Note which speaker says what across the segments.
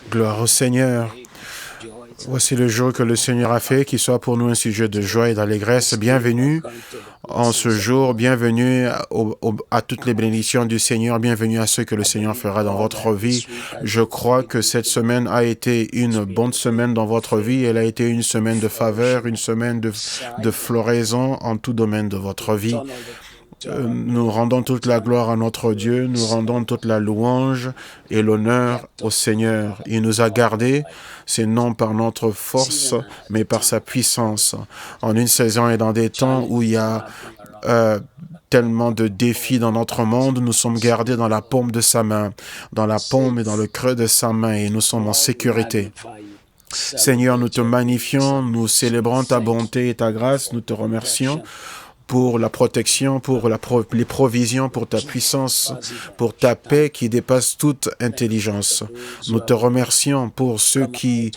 Speaker 1: Gloire au Seigneur. Voici le jour que le Seigneur a fait, qu'il soit pour nous un sujet de joie et d'allégresse. Bienvenue en ce jour, bienvenue à toutes les bénédictions du Seigneur, bienvenue à ce que le Seigneur fera dans votre vie. Je crois que cette semaine a été une bonne semaine dans votre vie. Elle a été une semaine de faveur, une semaine de floraison en tout domaine de votre vie. Nous rendons toute la gloire à notre Dieu, nous rendons toute la louange et l'honneur au Seigneur. Il nous a gardés, c'est non par notre force, mais par sa puissance. En une saison et dans des temps où il y a tellement de défis dans notre monde, nous sommes gardés dans la paume de sa main, dans la paume et dans le creux de sa main, et nous sommes en sécurité. Seigneur, nous te magnifions, nous célébrons ta bonté et ta grâce, nous te remercions pour la protection, pour les provisions, pour ta puissance, pour ta paix qui dépasse toute intelligence. Nous te remercions pour ceux qui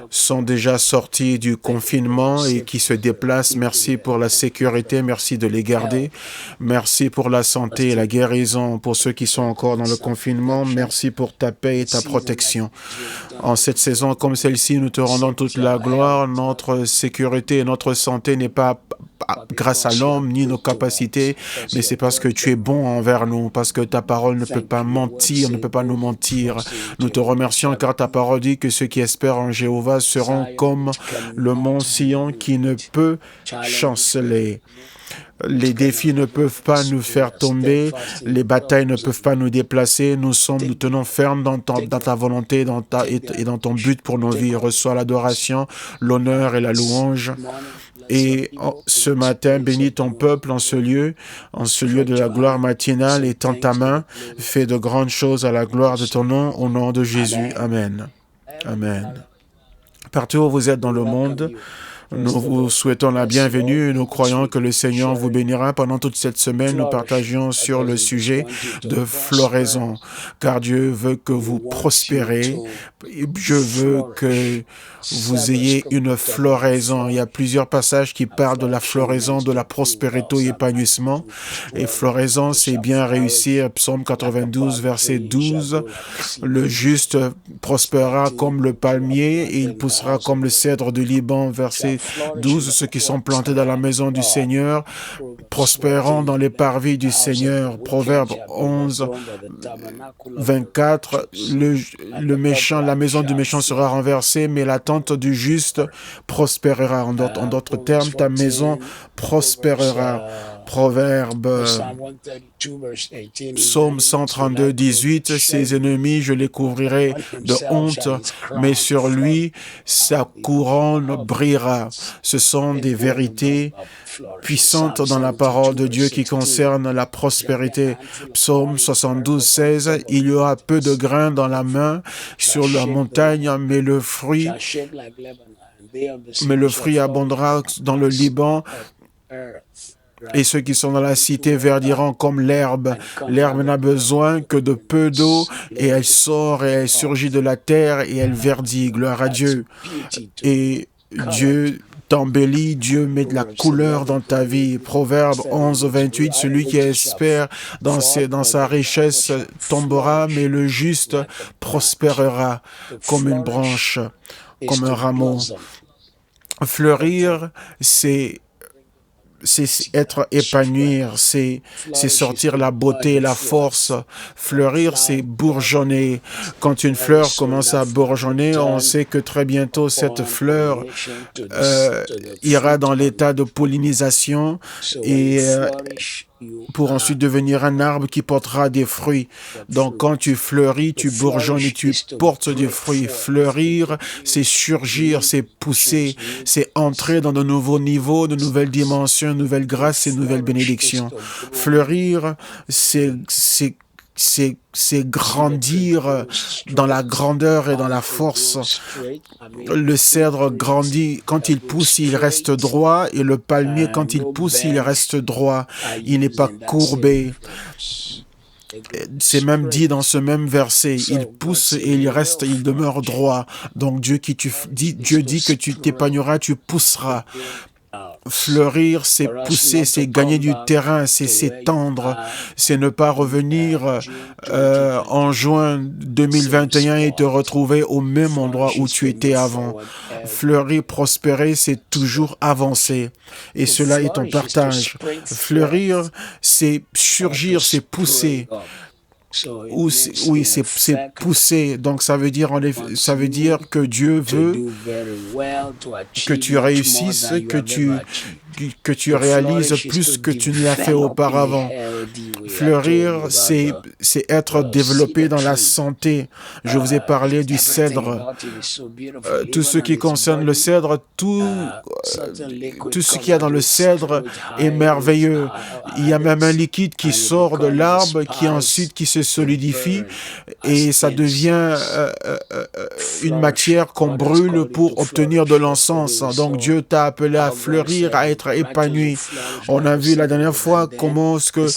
Speaker 1: sont déjà sortis du confinement et qui se déplacent. Merci pour la sécurité, merci de les garder. Merci pour la santé et la guérison pour ceux qui sont encore dans le confinement. Merci pour ta paix et ta protection. En cette saison comme celle-ci, nous te rendons toute la gloire. Notre sécurité et notre santé n'est pas grâce à l'homme ni nos capacités, mais c'est parce que tu es bon envers nous, parce que ta parole ne peut pas mentir, ne peut pas nous mentir. Nous te remercions car ta parole dit que ceux qui espèrent en Jéhovah seront comme le mont Sion qui ne peut chanceler. Les défis ne peuvent pas nous faire tomber, les batailles ne peuvent pas nous déplacer. Nous tenons ferme dans ta volonté et dans ton but pour nos vies. Reçois l'adoration, l'honneur et la louange. Et ce matin, bénis ton peuple en ce lieu de la gloire matinale, et tends ta main, fais de grandes choses à la gloire de ton nom, au nom de Jésus. Amen. Amen. Partout où vous êtes dans le monde, nous vous souhaitons la bienvenue et nous croyons que le Seigneur vous bénira. Pendant toute cette semaine, nous partagions sur le sujet de floraison, car Dieu veut que vous prospérez. Je veux que vous ayez une floraison. Il y a plusieurs passages qui parlent de la floraison, de la prospérité et épanouissement. Et floraison, c'est bien réussir. Psaume 92, verset 12. Le juste prospérera comme le palmier et il poussera comme le cèdre du Liban. Verset 12. Ceux qui sont plantés dans la maison du Seigneur prospéreront dans les parvis du Seigneur. Proverbe 11, 24. La maison du méchant sera renversée, mais la tente du juste prospérera. En d'autres termes, ta maison prospérera. Proverbe, Psaume 132, 18, ses ennemis, je les couvrirai de honte, mais sur lui, sa couronne brillera. Ce sont des vérités puissantes dans la parole de Dieu qui concernent la prospérité. Psaume 72, 16, il y aura peu de grains dans la main sur la montagne, mais le fruit abondera dans le Liban. Et ceux qui sont dans la cité verdiront comme l'herbe. L'herbe n'a besoin que de peu d'eau, et elle sort et elle surgit de la terre et elle verdit. Gloire à Dieu. Et Dieu t'embellit, Dieu met de la couleur dans ta vie. Proverbe 11, 28, celui qui espère dans sa richesse tombera, mais le juste prospérera comme une branche, comme un rameau. Fleurir, c'est être épanouir, c'est sortir la beauté et la force. Fleurir, c'est bourgeonner. Quand une fleur commence à bourgeonner, on sait que très bientôt cette fleur ira dans l'état de pollinisation et pour ensuite devenir un arbre qui portera des fruits. Donc, quand tu fleuris, tu bourgeonnes et tu portes des fruits. Fleurir, c'est surgir, c'est pousser, c'est entrer dans de nouveaux niveaux, de nouvelles dimensions, de nouvelles grâces et de nouvelles bénédictions. Fleurir, c'est grandir dans la grandeur et dans la force. Le cèdre grandit, quand il pousse, il reste droit, et le palmier, quand il pousse, il reste droit. Il n'est pas courbé. C'est même dit dans ce même verset, il pousse et il demeure droit. Donc Dieu dit que tu t'épanouiras, tu pousseras. Fleurir, c'est pousser, c'est gagner du terrain, c'est s'étendre, c'est ne pas revenir en juin 2021 et te retrouver au même endroit où tu étais avant. Fleurir, prospérer, c'est toujours avancer. Et cela est ton partage. Fleurir, c'est surgir, c'est pousser. Oui, c'est pousser. Donc ça veut dire que Dieu veut que tu réussisses, que tu réalises plus que tu ne l'as fait auparavant. Fleurir, c'est être développé dans la santé. Je vous ai parlé du cèdre. Tout ce qui concerne le cèdre, tout ce qu'il y a dans le cèdre est merveilleux. Il y a même un liquide qui sort de l'arbre, qui se solidifie et ça devient une matière qu'on brûle pour obtenir de l'encens. Donc Dieu t'a appelé à fleurir, à être épanoui. On a vu la dernière fois comment ce que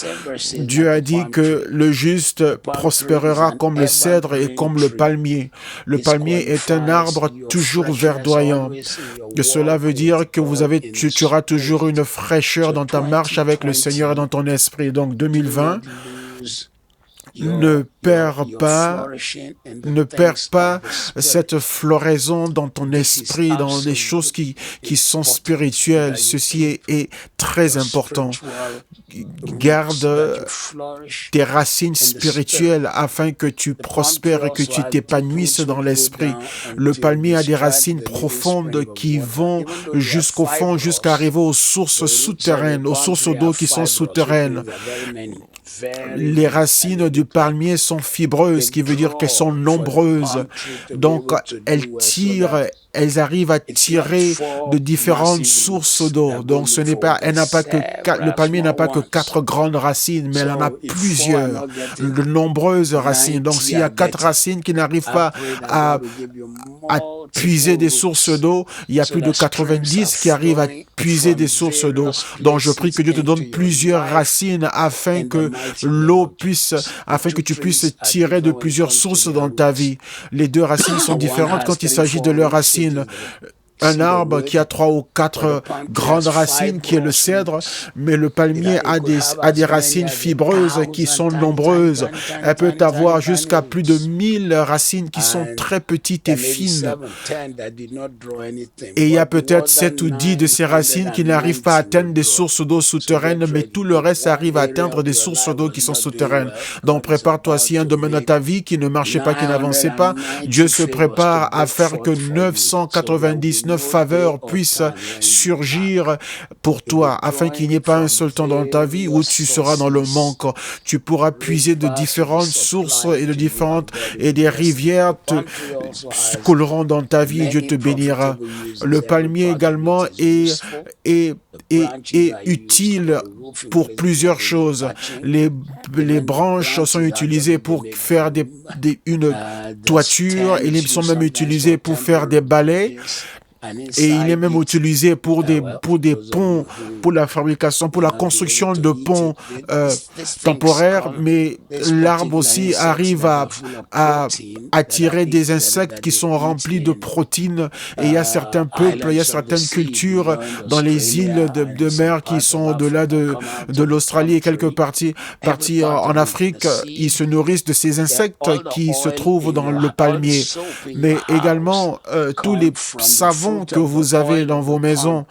Speaker 1: Dieu a dit que le juste prospérera comme le cèdre et comme le palmier. Le palmier est un arbre toujours verdoyant. Cela veut dire que tu auras toujours une fraîcheur dans ta marche avec le Seigneur et dans ton esprit. Donc 2020, ne perds pas cette floraison dans ton esprit, dans les choses qui sont spirituelles. Ceci est très important. Garde tes racines spirituelles afin que tu prospères et que tu t'épanouisses dans l'esprit. Le palmier a des racines profondes qui vont jusqu'au fond, jusqu'à arriver aux sources souterraines, aux sources d'eau qui sont souterraines. Les racines du palmier sont fibreuses, ce qui veut dire qu'elles sont nombreuses. Donc, elles arrivent à tirer de différentes sources d'eau. Donc, le palmier n'a pas que 4 grandes racines, mais elle en a plusieurs, de nombreuses racines. Donc, s'il y a 4 racines qui n'arrivent pas à puiser des sources d'eau, il y a plus de 90 qui arrivent à puiser des sources d'eau. Donc, je prie que Dieu te donne plusieurs racines afin que tu puisses tirer de plusieurs sources dans ta vie. Les 2 racines sont différentes quand il s'agit de leurs racines. Un arbre qui a 3 ou 4 grandes racines, qui est le cèdre, mais le palmier a des racines fibreuses qui sont nombreuses. Elle peut avoir jusqu'à plus de 1000 racines qui sont très petites et fines. Et il y a peut-être 7 ou 10 de ces racines qui n'arrivent pas à atteindre des sources d'eau souterraines, mais tout le reste arrive à atteindre des sources d'eau qui sont souterraines. Donc prépare-toi, s'il y a un domaine de ta vie qui ne marchait pas, qui n'avançait pas, Dieu se prépare à faire que 999 faveurs puissent surgir pour toi, afin qu'il n'y ait pas un seul temps dans ta vie où tu seras dans le manque. Tu pourras puiser de différentes sources et des rivières couleront dans ta vie et Dieu te bénira. Le palmier également est utile pour plusieurs choses. Les branches sont utilisées pour faire une toiture, et ils sont même utilisés pour faire des balais. Et il est même utilisé pour des ponts, pour la fabrication, pour la construction de ponts temporaires, mais l'arbre aussi arrive à attirer des insectes qui sont remplis de protéines. Et il y a certains peuples, il y a certaines cultures dans les îles de mer qui sont au-delà de l'Australie et quelques parties en Afrique, ils se nourrissent de ces insectes qui se trouvent dans le palmier. Mais également, tous les savons que vous avez dans vos maisons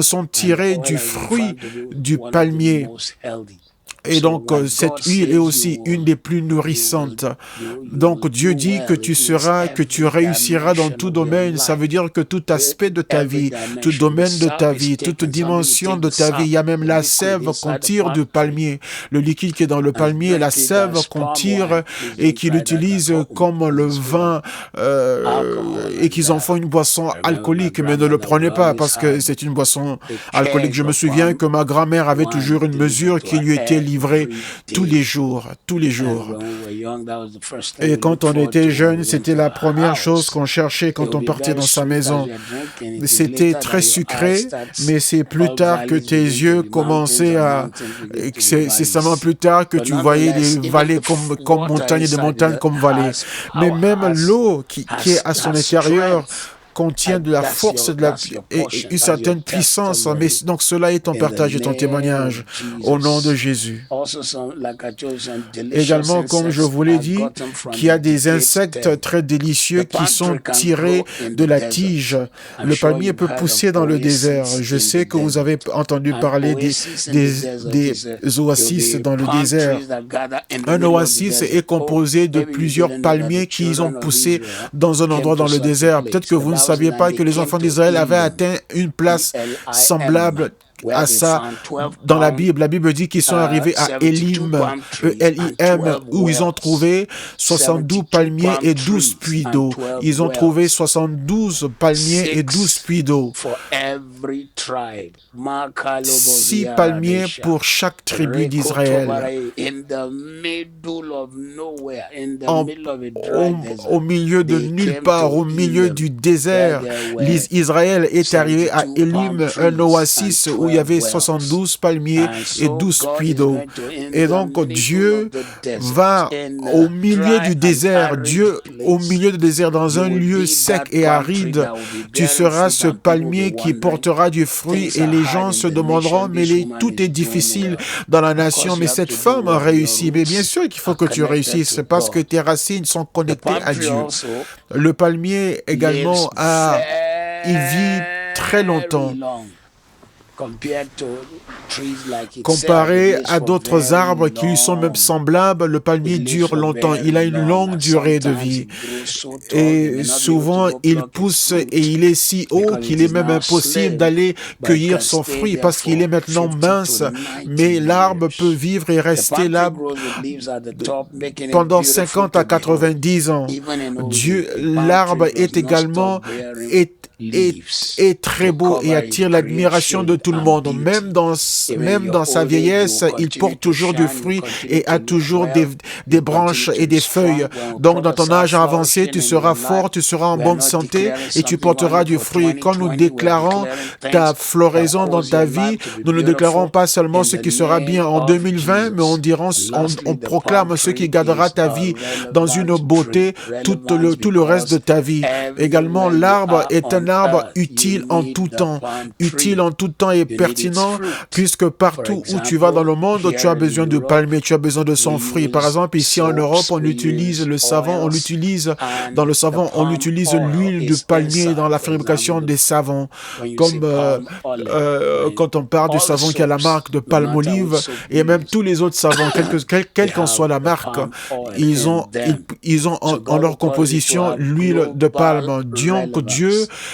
Speaker 1: sont tirés du fruit du palmier. Et donc, cette huile est aussi une des plus nourrissantes. Donc, Dieu dit que tu réussiras dans tout domaine. Ça veut dire que tout aspect de ta vie, tout domaine de ta vie, toute dimension de ta vie, il y a même la sève qu'on tire du palmier. Le liquide qui est dans le palmier, la sève qu'on tire et qu'ils utilisent comme le vin et qu'ils en font une boisson alcoolique. Mais ne le prenez pas parce que c'est une boisson alcoolique. Je me souviens que ma grand-mère avait toujours une mesure qui lui était livré tous les jours. Et quand on était jeune, c'était la première chose qu'on cherchait quand on partait dans sa maison. C'était très sucré, mais c'est plus tard que tes yeux commençaient c'est seulement plus tard que tu voyais des vallées comme montagnes et des montagnes comme vallées. Mais même l'eau qui est à son intérieur, contient de la force et une certaine puissance. Mais donc cela est ton partage et ton témoignage au nom de Jésus. Également, comme je vous l'ai dit, qu'il y a des insectes très délicieux qui sont tirés de la tige. Le palmier peut pousser dans le désert. Je sais que vous avez entendu parler des oasis dans le désert. Un oasis est composé de plusieurs palmiers qui ont poussé dans un endroit dans le désert. Peut-être que vous ne saviez pas que les enfants d'Israël avaient atteint une place semblable à ça dans la Bible. La Bible dit qu'ils sont arrivés à Elim, E-L-I-M, où ils ont trouvé 72 palmiers et 12 puits d'eau. Ils ont trouvé 72 palmiers et 12 puits d'eau. 6 palmiers pour chaque tribu d'Israël. Au milieu de nulle part, au milieu du désert, Israël est arrivé à Elim, un oasis où il y avait 72 palmiers et 12 puits d'eau. Et donc Dieu va au milieu du désert, dans un lieu sec et aride. Tu seras ce palmier qui portera du fruit et les gens se demanderont, mais tout est difficile dans la nation, mais cette femme a réussi. Mais bien sûr qu'il faut que tu réussisses parce que tes racines sont connectées à Dieu. Le palmier également il vit très longtemps. Comparé à d'autres arbres qui lui sont même semblables, le palmier dure longtemps. Il a une longue durée de vie. Et souvent, il pousse et il est si haut qu'il est même impossible d'aller cueillir son fruit parce qu'il est maintenant mince. Mais l'arbre peut vivre et rester là pendant 50 à 90 ans. L'arbre est également est très beau et attire l'admiration de tout le monde. Même dans sa vieillesse, il porte toujours du fruit et a toujours des branches et des feuilles. Donc, dans ton âge avancé, tu seras fort, tu seras en bonne santé et tu porteras du fruit. Quand nous déclarons ta floraison dans ta vie, nous ne déclarons pas seulement ce qui sera bien en 2020, mais on proclame ce qui gardera ta vie dans une beauté tout le reste de ta vie. Également, l'arbre est un arbre utile en tout temps et pertinent, puisque partout où tu vas dans le monde, tu as besoin de palmier, tu as besoin de son fruit. Par exemple, ici en Europe, on utilise le savon, dans le savon, on utilise l'huile de palmier dans la fabrication des savons. Comme quand on parle du savon qui a la marque de Palmolive, et même tous les autres savons, quelle qu'en soit la marque, ils ont en leur composition l'huile de palme. Donc Dieu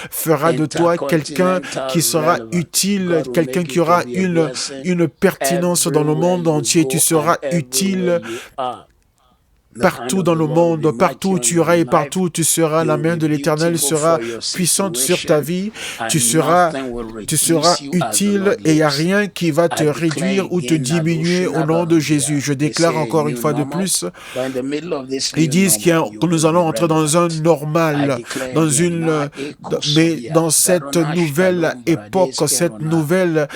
Speaker 1: fera de toi quelqu'un qui sera utile, quelqu'un qui aura une pertinence dans le monde entier. Tu seras utile partout dans le monde, partout où tu iras et partout où tu seras, la main de l'Éternel sera puissante sur ta vie. Tu seras utile et il n'y a rien qui va te réduire ou te diminuer au nom de Jésus. Je déclare encore une fois de plus, ils disent que nous allons entrer dans un normal, mais dans cette nouvelle époque, cette nouvelle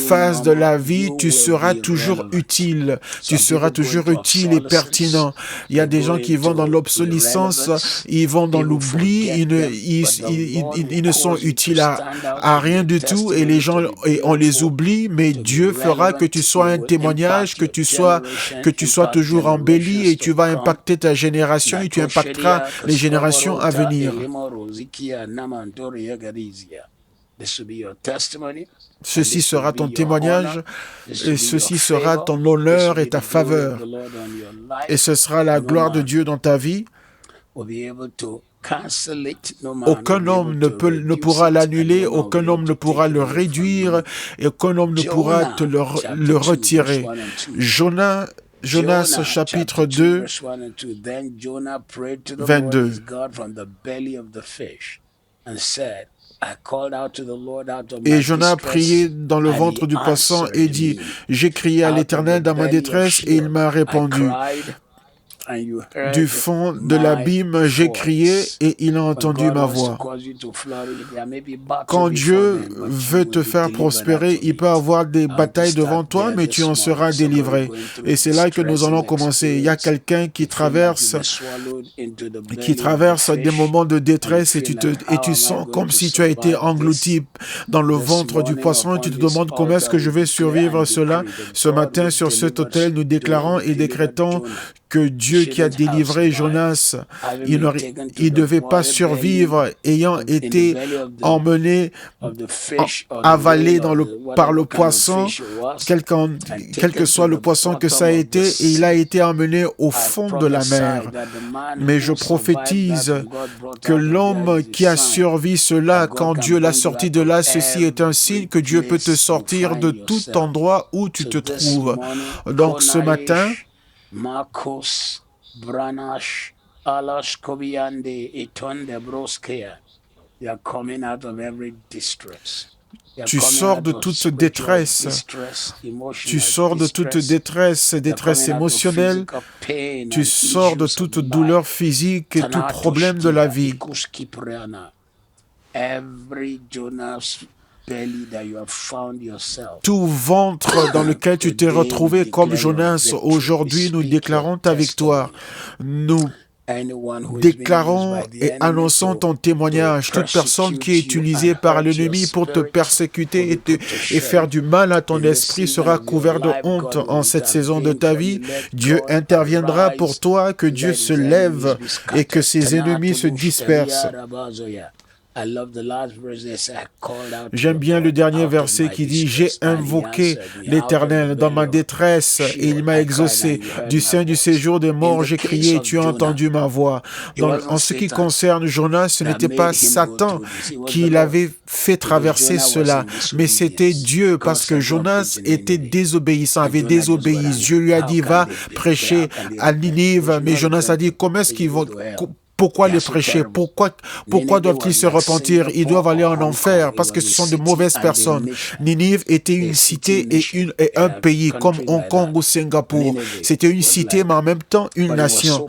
Speaker 1: phase de la vie, tu seras toujours utile. Tu seras toujours utile et pertinent. Il y a des gens qui vont dans l'obsolescence, ils vont dans l'oubli, ils ne sont utiles à rien du tout et les gens, on les oublie, mais Dieu fera que tu sois un témoignage, que tu sois toujours embelli et tu vas impacter ta génération et tu impacteras les générations à venir. Ceci sera ton témoignage et ceci sera ton honneur et ta faveur. Et ce sera la gloire de Dieu dans ta vie. Aucun homme ne pourra l'annuler, aucun homme ne pourra le réduire et aucun homme ne pourra te le retirer. Jonas chapitre 2, 22. Et Jonas priait dans le ventre du poisson et dit, « J'ai crié à l'Éternel dans ma détresse et il m'a répondu. » Du fond de l'abîme, j'ai crié et il a entendu ma voix. Quand Dieu veut te faire prospérer, il peut avoir des batailles devant toi, mais tu en seras délivré. Et c'est là que nous allons commencer. Il y a quelqu'un qui traverse des moments de détresse et tu sens comme si tu as été englouti dans le ventre du poisson et tu te demandes comment est-ce que je vais survivre cela. Ce matin, sur cet autel, nous déclarons et décrétons que Dieu qui a délivré Jonas, il ne devait pas survivre ayant été emmené, avalé par le poisson, quel que soit le poisson que ça a été, et il a été emmené au fond de la mer. Mais je prophétise que l'homme qui a survécu cela, quand Dieu l'a sorti de là, ceci est un signe que Dieu peut te sortir de tout endroit où tu te trouves. Donc ce matin,
Speaker 2: Marcos Branash Alash Kobiande Etonde Broskea, you are coming out of every distress.
Speaker 1: Tu sors de toute détresse. Tu sors de toute détresse émotionnelle. Tu sors de toute douleur physique et tout problème de la vie. Tout ventre dans lequel tu t'es retrouvé comme Jonas, aujourd'hui nous déclarons ta victoire. Nous déclarons et annonçons ton témoignage. Toute personne qui est utilisée par l'ennemi pour te persécuter et faire du mal à ton esprit sera couvert de honte en cette saison de ta vie. Dieu interviendra pour toi, que Dieu se lève et que ses ennemis se dispersent. J'aime bien le dernier verset qui dit « J'ai invoqué l'Éternel dans ma détresse et il m'a exaucé. Du sein du séjour des morts, j'ai crié et tu as entendu ma voix. » En ce qui concerne Jonas, ce n'était pas Satan qui l'avait fait traverser cela, mais c'était Dieu, parce que Jonas était désobéissant, avait désobéi. Dieu lui a dit « Va prêcher à Ninive », mais Jonas a dit « Comment est-ce qu'ils vont... » Pourquoi les prêcher? Pourquoi doivent-ils se repentir? Ils doivent aller en enfer parce que ce sont de mauvaises personnes. Ninive était une cité et un pays comme Hong Kong ou Singapour. C'était une cité mais en même temps une nation.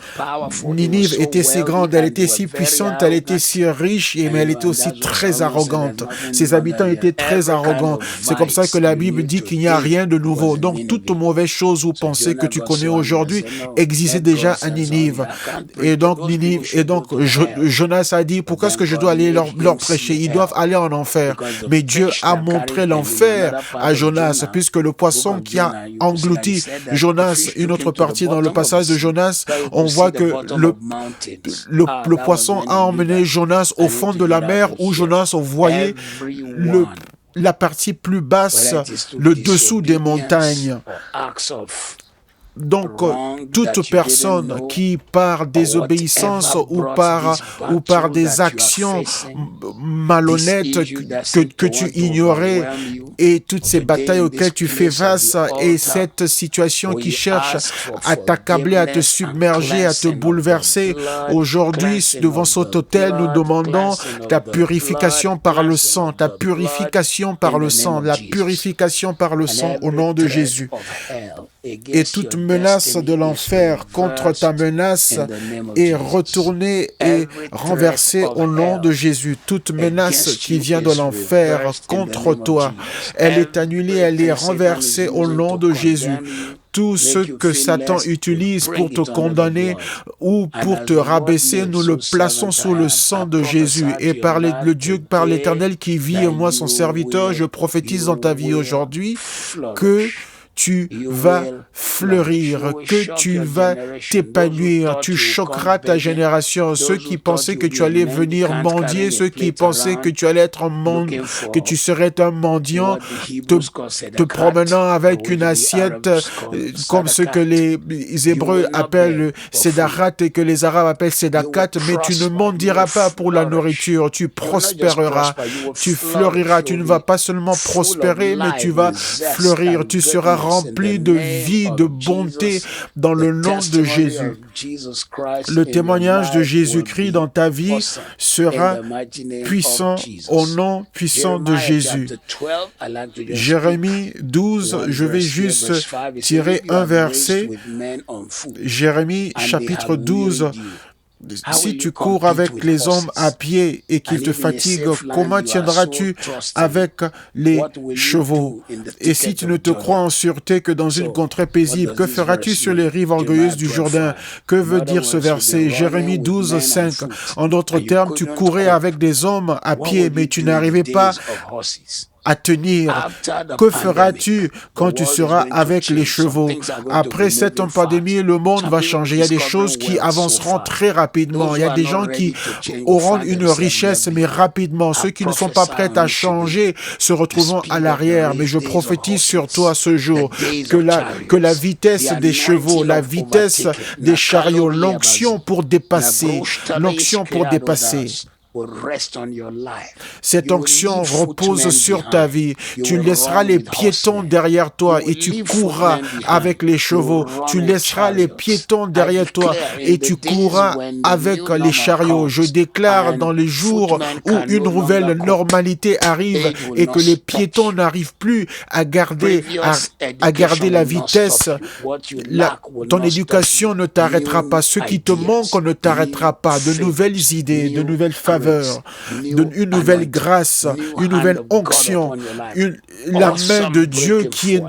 Speaker 1: Ninive était si grande, elle était si puissante, elle était si riche, mais elle était aussi très arrogante. Ses habitants étaient très arrogants. C'est comme ça que la Bible dit qu'il n'y a rien de nouveau. Donc toute mauvaise chose ou pensée que tu connais aujourd'hui existait déjà à Ninive. Et donc Jonas a dit, pourquoi est-ce que je dois aller leur prêcher? Ils doivent aller en enfer. Mais Dieu a montré l'enfer à Jonas, puisque le poisson qui a englouti Jonas, une autre partie dans le passage de Jonas, on voit que le poisson a emmené Jonas au fond de la mer, où Jonas voyait la partie plus basse, le dessous des montagnes. Donc, toute personne qui, par désobéissance ou par des actions malhonnêtes que tu ignorais, et toutes ces batailles auxquelles tu fais face, et cette situation qui cherche à t'accabler, à te submerger, à te bouleverser, aujourd'hui, devant cet autel, nous demandons ta purification par le sang, ta purification par le sang, la purification par le sang au nom de Jésus. Et toute menace de l'enfer contre ta menace est retournée et renversée au nom de Jésus. Toute menace qui vient de l'enfer contre toi, elle est annulée, elle est renversée au nom de Jésus. Tout ce que Satan utilise pour te condamner ou pour te rabaisser, nous le plaçons sous le sang de Jésus. Et par le Dieu, par l'Éternel qui vit, et moi son serviteur, je prophétise dans ta vie aujourd'hui que tu vas fleurir, que tu vas t'épanouir, tu choqueras ta génération. Ceux qui pensaient que tu allais venir mendier, ceux qui pensaient que tu allais être que tu serais un mendiant, te promenant avec une assiette comme ce que les Hébreux appellent sédarat et que les Arabes appellent sédakat, mais tu ne mendieras pas pour la nourriture, tu prospéreras, tu fleuriras, tu ne vas pas seulement prospérer, mais tu vas fleurir, tu seras rempli de vie, de bonté dans le nom de Jésus. Le témoignage de Jésus-Christ dans ta vie sera puissant au nom puissant de Jésus. Jérémie 12, je vais juste tirer un verset. Jérémie chapitre 12. Si tu cours avec les hommes à pied et qu'ils te fatiguent, comment tiendras-tu avec les chevaux? Et si tu ne te crois en sûreté que dans une contrée paisible, que feras-tu sur les rives orgueilleuses du Jourdain? Que veut dire ce verset? Jérémie 12, 5. En d'autres termes, tu courais avec des hommes à pied, mais tu n'arrivais pas à tenir. Que feras-tu quand tu seras avec les chevaux? Après cette pandémie, le monde va changer. Il y a des choses qui avanceront très rapidement. Il y a des gens qui auront une richesse, mais rapidement. Ceux qui ne sont pas prêts à changer se retrouveront à l'arrière. Mais je prophétise sur toi ce jour que la vitesse des chevaux, la vitesse des chariots, l'onction pour dépasser, cette onction repose sur ta vie. Tu laisseras les piétons derrière toi et tu courras avec les chevaux. Tu laisseras les piétons derrière toi et tu courras avec les chariots. Je déclare dans les jours où une nouvelle normalité arrive et que les piétons n'arrivent plus à garder la vitesse. Ton éducation ne t'arrêtera pas. Ce qui te manque ne t'arrêtera pas. De nouvelles idées, de nouvelles faveurs, une nouvelle grâce, une nouvelle onction, la main de Dieu qui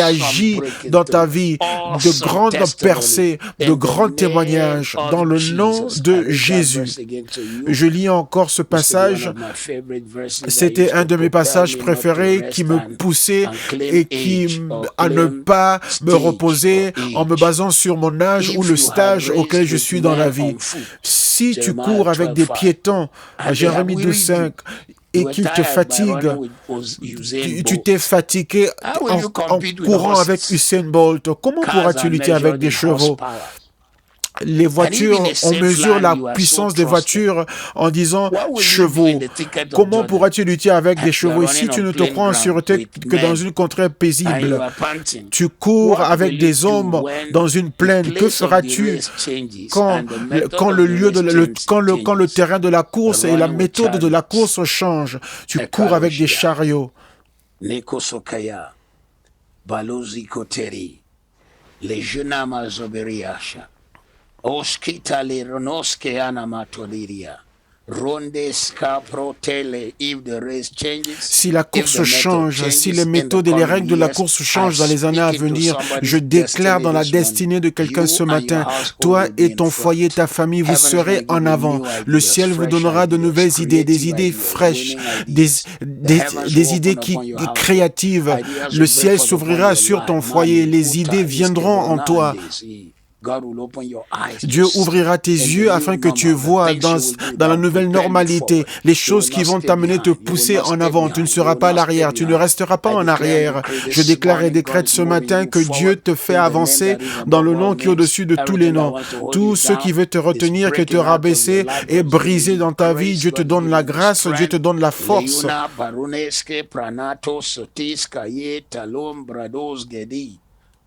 Speaker 1: agit dans ta vie, de grandes percées, de grands témoignages dans le nom de Jésus. Je lis encore ce passage. C'était un de mes passages préférés qui me poussait à ne pas me reposer en me basant sur mon âge ou le stage auquel je suis dans la vie. Si tu cours avec des piétons, à Jérémie 12:5, et qu'ils te fatiguent, tu t'es fatigué en courant avec Usain Bolt. Comment pourras-tu lutter avec des chevaux? Les voitures, on mesure la puissance des voitures en disant chevaux. Comment pourras-tu lutter avec des chevaux? Et si tu ne te crois en sûreté que dans une contrée paisible, tu cours avec des hommes dans une plaine. Que feras-tu quand le terrain de la course et la méthode de la course changent? Tu cours avec des chariots.
Speaker 2: Oskitale ronoske anamatoliria.
Speaker 1: Si la course change, si les méthodes et les règles de la course changent dans les années à venir, je déclare dans la destinée de quelqu'un ce matin, toi et ton foyer, ta famille, vous serez en avant. Le ciel vous donnera de nouvelles idées, des idées fraîches, des idées créatives. Le ciel s'ouvrira sur ton foyer, les idées viendront en toi. Dieu ouvrira tes yeux afin que tu vois dans la nouvelle normalité les choses qui vont t'amener te pousser en avant. Tu ne seras pas à l'arrière, tu ne resteras pas en arrière. Je déclare et décrète ce matin que Dieu te fait avancer dans le nom qui est au-dessus de tous les noms. Tout ce qui veut te retenir, qui te rabaisser et briser dans ta vie, Dieu te donne la grâce, Dieu te donne la force.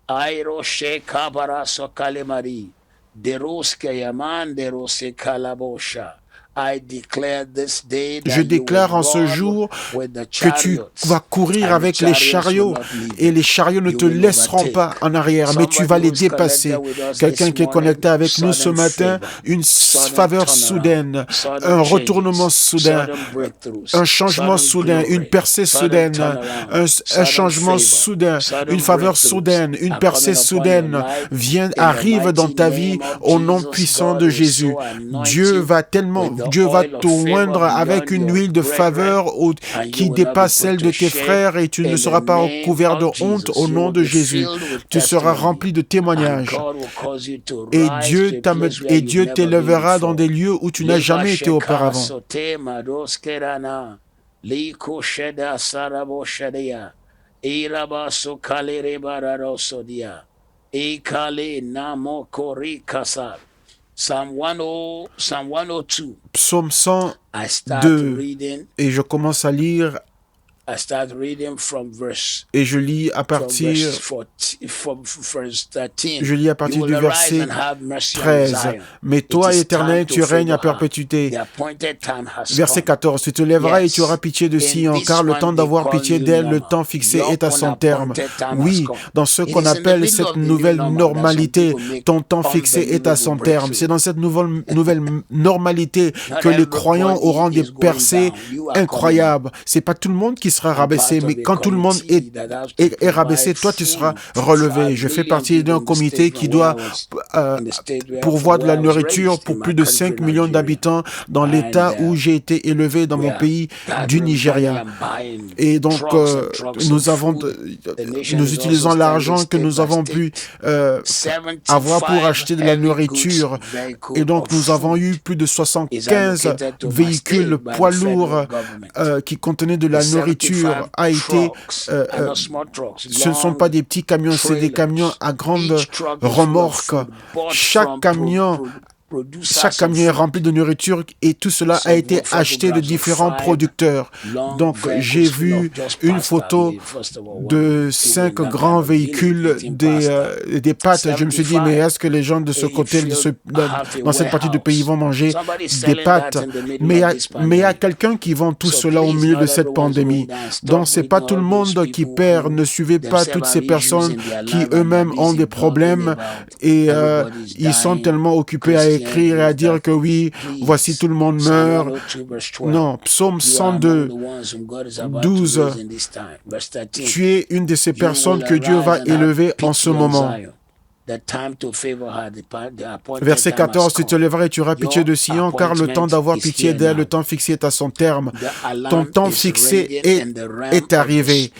Speaker 2: Airo she kabara so kalemari, deroske yaman derose kalabosha.
Speaker 1: Je déclare en ce jour que tu vas courir avec les chariots et les chariots ne te laisseront pas en arrière, mais tu vas les dépasser. Quelqu'un qui est connecté avec nous ce matin, une faveur soudaine, un retournement soudain, un changement soudain, une percée soudaine, un changement soudain, une faveur soudaine, une percée soudaine arrive dans ta vie au nom puissant de Jésus. Dieu va te oindre avec une huile de faveur qui dépasse celle de tes frères et tu ne seras pas recouvert de honte au nom de Jésus. Tu seras rempli de témoignages. Et Dieu t'élèvera dans des lieux où tu n'as jamais été auparavant. Psaume 102, et je commence à lire Et je lis à partir du verset 13. Mais toi, Éternel, tu règnes à perpétuité. Verset 14. Tu te lèveras et tu auras pitié de Sion, car le temps d'avoir pitié d'elle, le temps fixé est à son terme. Oui, dans ce qu'on appelle cette nouvelle normalité, ton temps fixé est à son terme. C'est dans cette nouvelle normalité que les croyants auront des percées incroyables. C'est pas tout le monde qui sera rabaissé, mais quand tout le monde est rabaissé, toi tu seras relevé. Je fais partie d'un comité qui doit pourvoir de la nourriture pour plus de 5 millions d'habitants dans l'état où j'ai été élevé dans mon pays du Nigeria. Et donc nous utilisons l'argent que nous avons pu avoir pour acheter de la nourriture. Et donc nous avons eu plus de 75 véhicules poids lourds qui contenaient de la nourriture. Ce ne sont pas des petits camions, c'est des camions à grande remorque. Chaque camion est rempli de nourriture et tout cela a été acheté de différents producteurs. Donc, j'ai vu une photo de 5 grands véhicules, des pâtes. Je me suis dit, mais est-ce que les gens de ce côté, dans cette partie du pays, vont manger des pâtes? Mais il y a quelqu'un qui vend tout cela au milieu de cette pandémie. Donc, c'est pas tout le monde qui perd. Ne suivez pas toutes ces personnes qui eux-mêmes ont des problèmes et ils sont tellement occupés à écrire et à dire que oui, voici tout le monde meurt. Non, Psaume 102, 12, tu es une de ces personnes que Dieu va élever en ce moment. Verset 14, tu te lèveras et tu auras pitié de Sion, car le temps d'avoir pitié d'elle, le temps fixé est à son terme. Ton temps fixé est arrivé.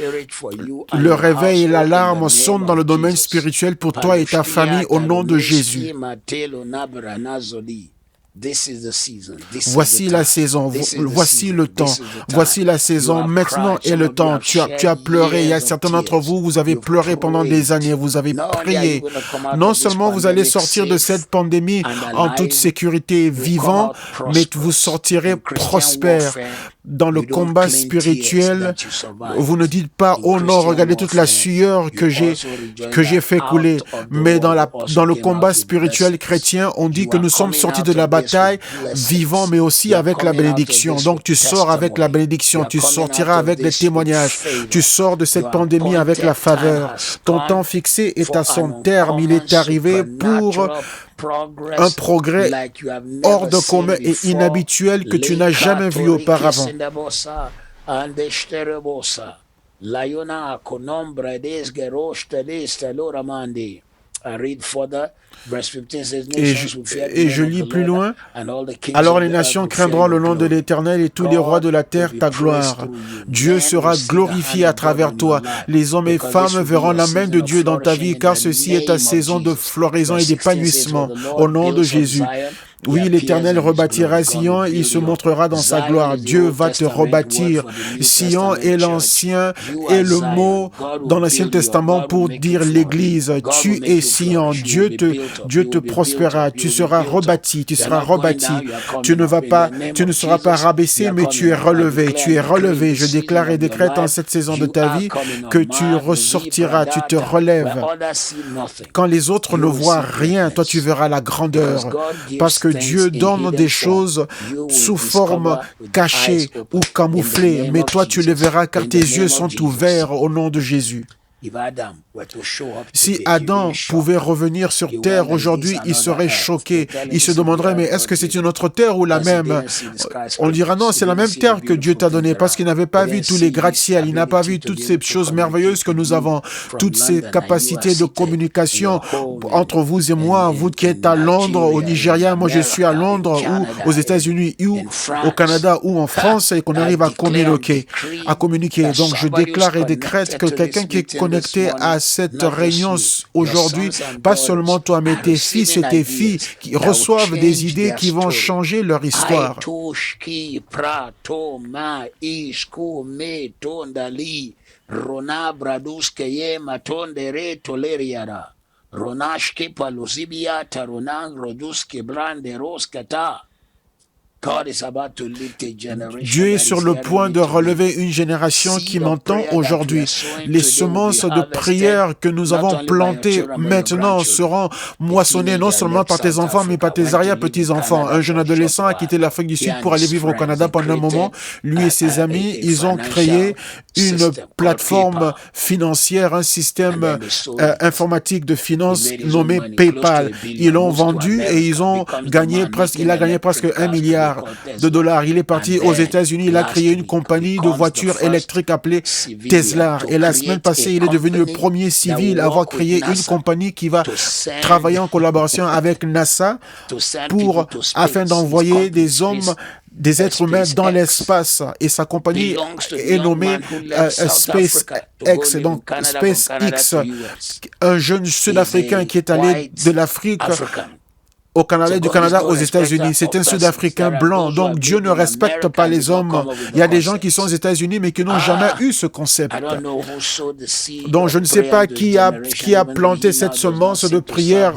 Speaker 1: Le réveil et l'alarme sonnent dans le domaine spirituel pour toi et ta famille au nom de Jésus. Voici la saison, voici le temps, voici la saison, maintenant est le temps. Tu as pleuré, il y a certains d'entre vous, vous avez pleuré pendant des années, vous avez prié. Non seulement vous allez sortir de cette pandémie en toute sécurité, vivant, mais vous sortirez prospère. Dans le combat spirituel, vous ne dites pas, oh non, regardez toute la sueur que j'ai fait couler. Mais dans le combat spirituel chrétien, on dit que nous sommes sortis de la bataille vivants, mais aussi avec la bénédiction. Donc tu sors avec la bénédiction, tu sortiras avec des témoignages, tu sors de cette pandémie avec la faveur. Ton temps fixé est à son terme, il est arrivé pour un progrès hors de commun et inhabituel que tu n'as jamais vu auparavant. Et je lis plus loin. Alors les nations craindront le nom de l'Éternel et tous les rois de la terre ta gloire. Dieu sera glorifié à travers toi. Les hommes et femmes verront la main de Dieu dans ta vie, car ceci est ta saison de floraison et d'épanouissement. Au nom de Jésus. Oui, l'Éternel rebâtira Sion, il se montrera dans sa gloire. Dieu va te rebâtir. Sion est l'ancien et le mot dans l'Ancien Testament pour dire l'Église. Tu es Sion. Dieu te prospérera. Tu seras rebâti. Tu seras rebâti. Tu ne seras pas rabaissé, mais tu es relevé. Tu es relevé. Je déclare et décrète en cette saison de ta vie que tu ressortiras. Tu te relèves. Quand les autres ne voient rien, toi tu verras la grandeur. Parce que Dieu donne des choses sous forme cachée ou camouflée, mais toi tu les verras car tes yeux sont ouverts au nom de Jésus. Si Adam pouvait revenir sur terre aujourd'hui, il serait choqué. Il se demanderait, mais est-ce que c'est une autre terre ou la même? On dira non, c'est la même terre que Dieu t'a donnée parce qu'il n'avait pas vu tous les gratte-ciels, il n'a pas vu toutes ces choses merveilleuses que nous avons, toutes ces capacités de communication entre vous et moi, vous qui êtes à Londres, au Nigeria, moi je suis à Londres ou aux États-Unis ou au Canada ou en France et qu'on arrive à communiquer. Donc je déclare et décrète que quelqu'un qui est connecté à cette réunion aujourd'hui, pas seulement toi, mais tes fils et tes filles qui reçoivent des idées qui vont changer leur histoire. Dieu est sur le point de relever une génération qui m'entend aujourd'hui. Les semences de prière que nous avons plantées maintenant seront moissonnées non seulement par tes enfants, mais par tes arrière-petits-enfants. Un jeune adolescent a quitté l'Afrique du Sud pour aller vivre au Canada pendant un moment. Lui et ses amis, ils ont créé une plateforme financière, un système informatique de finances nommé PayPal. Ils l'ont vendu et il a gagné presque $1 milliard. Il est parti aux États-Unis, il a créé une compagnie de voitures électriques appelée Tesla. Et la semaine passée, il est devenu le premier civil à avoir créé une compagnie qui va travailler en collaboration avec NASA afin d'envoyer des êtres humains dans l'espace. Et sa compagnie est nommée SpaceX, donc SpaceX, un jeune Sud-Africain qui est allé de l'Afrique au Canada, du Canada aux États-Unis. C'est un Sud-Africain blanc. Donc Dieu ne respecte pas les hommes. Il y a des gens qui sont aux États-Unis mais qui n'ont jamais eu ce concept. Donc je ne sais pas qui a planté cette semence de prière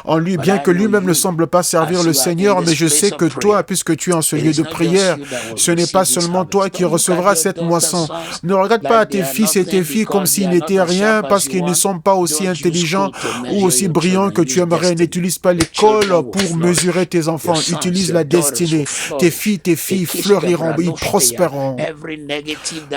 Speaker 1: en lui, bien que lui-même ne semble pas servir le Seigneur, mais je sais que toi, puisque tu es en ce lieu de prière, ce n'est pas seulement toi qui recevras cette moisson. Ne regarde pas tes fils et tes filles comme s'ils n'étaient rien parce qu'ils ne sont pas aussi intelligents ou aussi brillants que tu aimerais. N'utilise pas l'école pour mesurer tes enfants. Utilise la destinée. Tes filles fleuriront, ils prospéreront.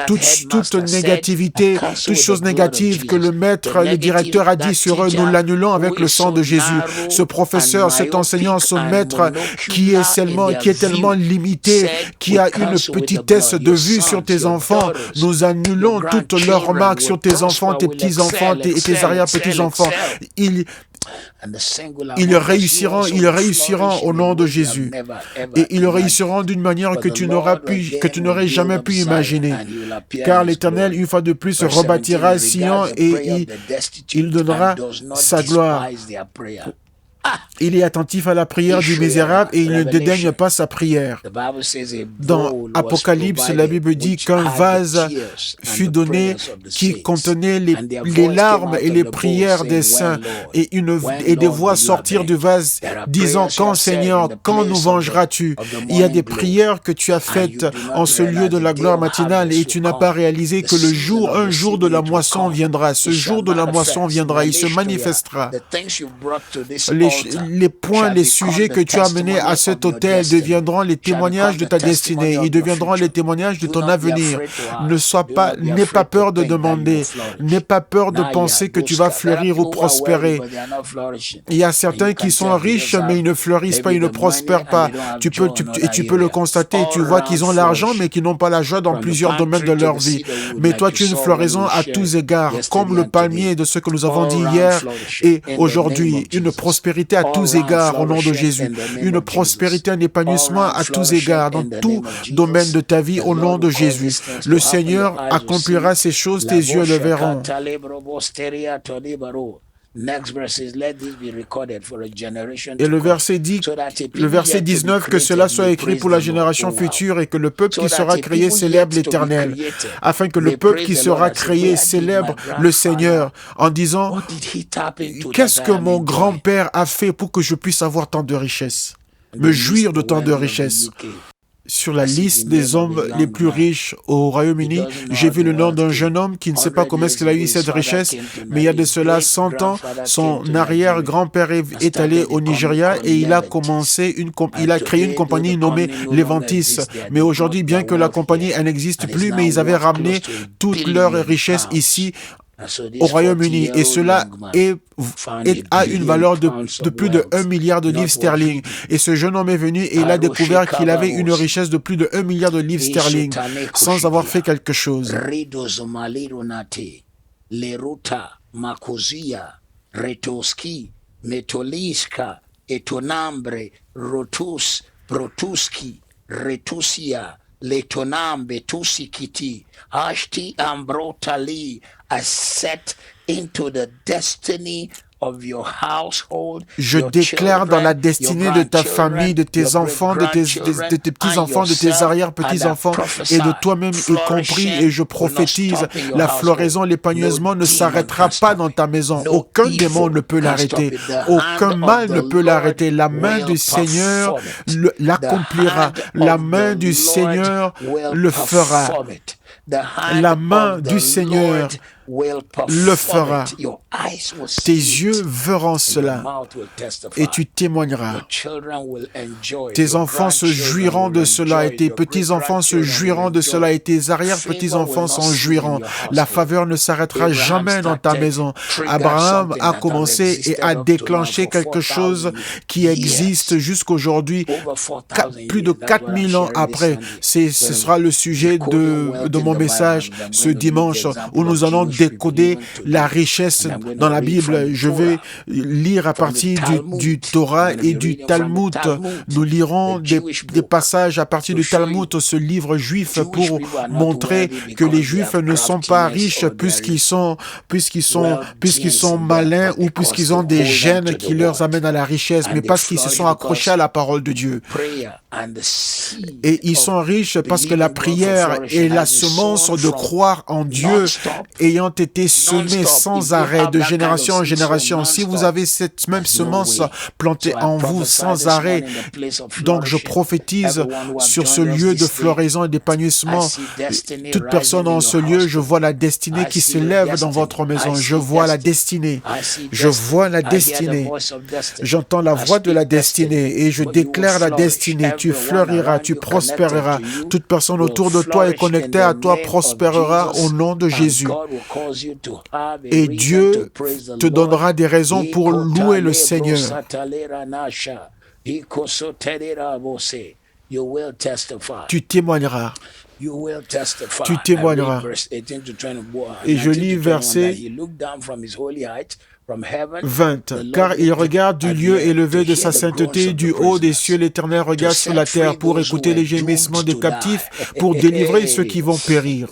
Speaker 1: Toute négativité, toute chose négative que le directeur a dit sur eux, nous l'annulons avec le sang de Jésus. Ce professeur, cet enseignant, ce maître qui est tellement limité, qui a une petitesse de vue sur tes enfants, nous annulons toutes leurs remarques sur tes enfants, tes petits-enfants et tes arrière-petits-enfants. Ils réussiront au nom de Jésus. Et ils réussiront d'une manière que tu n'aurais jamais pu imaginer. Car l'Éternel, une fois de plus, rebâtira Sion et il donnera sa gloire. Il est attentif à la prière du misérable et il ne dédaigne pas sa prière. Dans Apocalypse, la Bible dit qu'un vase fut donné qui contenait les larmes et les prières des saints et des voix sortir du vase disant « Quand Seigneur, quand nous vengeras-tu » Il y a des prières que tu as faites en ce lieu de la gloire matinale et tu n'as pas réalisé que un jour de la moisson viendra. Ce jour de la moisson viendra, il se manifestera. Les sujets que tu as menés à cet autel deviendront les témoignages de ta destinée. Ils deviendront les témoignages de ton avenir. N'aie pas peur de demander. N'aie pas peur de penser que tu vas fleurir ou prospérer. Il y a certains qui sont riches, mais ils ne fleurissent pas, ils ne prospèrent pas. Tu peux le constater. Tu vois qu'ils ont l'argent, mais qu'ils n'ont pas la joie dans plusieurs domaines de leur vie. Mais toi, tu es une floraison à tous égards, comme le palmier de ce que nous avons dit hier et aujourd'hui. Une prospérité à tous égards au nom de Jésus. Une prospérité, un épanouissement à tous égards, dans tout domaine de ta vie au nom de Jésus. Le Seigneur accomplira ces choses, tes yeux le verront. Et le verset 19, que cela soit écrit pour la génération future et que le peuple qui sera créé célèbre l'Éternel, afin que le peuple qui sera créé célèbre le Seigneur en disant « Qu'est-ce que mon grand-père a fait pour que je puisse avoir tant de richesses, me jouir de tant de richesses ?» Sur la liste des hommes les plus riches au Royaume-Uni, j'ai vu le nom d'un jeune homme qui ne sait pas comment est-ce qu'il a eu cette richesse, mais il y a de cela 100 ans, son arrière-grand-père est allé au Nigeria et il a créé une compagnie nommée Levantis. Mais aujourd'hui, bien que la compagnie n'existe plus, mais ils avaient ramené toutes leurs richesses ici au Royaume-Uni et cela a une valeur de plus de 1 milliard de livres sterling. Et ce jeune homme est venu et il a découvert qu'il avait une richesse de plus de 1 milliard de livres sterling sans avoir fait quelque chose.
Speaker 2: Letonambe tusikiti ashti ambrotali are set into the destiny
Speaker 1: Je déclare dans la destinée de ta famille, de tes enfants, de tes petits-enfants, de tes arrière-petits-enfants et de toi-même y compris, et je prophétise, la floraison, l'épanouissement ne s'arrêtera pas dans ta maison. Aucun démon ne peut l'arrêter. Aucun mal ne peut l'arrêter. La main du Seigneur l'accomplira. La main du Seigneur le fera. La main du Seigneur le fera. Tes yeux verront cela et tu témoigneras. Tes enfants se jouiront de cela et tes petits-enfants se jouiront de cela et tes arrière-petits-enfants s'en jouiront. La faveur ne s'arrêtera jamais dans ta maison. Abraham a commencé et a déclenché quelque chose qui existe jusqu'aujourd'hui, plus de 4000 ans après. Ce sera le sujet de mon message ce dimanche, où nous allons décoder la richesse dans la Bible. Je vais lire à partir du Torah et du Talmud. Nous lirons des passages à partir du Talmud, ce livre juif, pour montrer que les Juifs ne sont pas riches puisqu'ils sont malins ou puisqu'ils ont des gènes qui leur amènent à la richesse, mais parce qu'ils se sont accrochés à la parole de Dieu. Et ils sont riches parce que la prière est la semence de croire en Dieu ayant été semée sans arrêt de génération en génération. Si vous avez cette même semence plantée en vous sans arrêt, donc je prophétise sur ce lieu de floraison et d'épanouissement. Toute personne en ce lieu, je vois la destinée qui s'élève dans votre maison. Je vois la destinée. Je vois la destinée. J'entends la voix de la destinée et je déclare la destinée. Tu fleuriras, tu prospéreras. Toute personne autour de toi est connectée à toi prospérera au nom de Jésus. Et Dieu te donnera des raisons pour louer le Seigneur. Tu témoigneras. Tu témoigneras. Et je lis verset 20. Car il regarde du lieu élevé de sa sainteté, du haut des cieux, l'Éternel regarde sur la terre pour écouter les gémissements des captifs, pour délivrer ceux qui vont périr.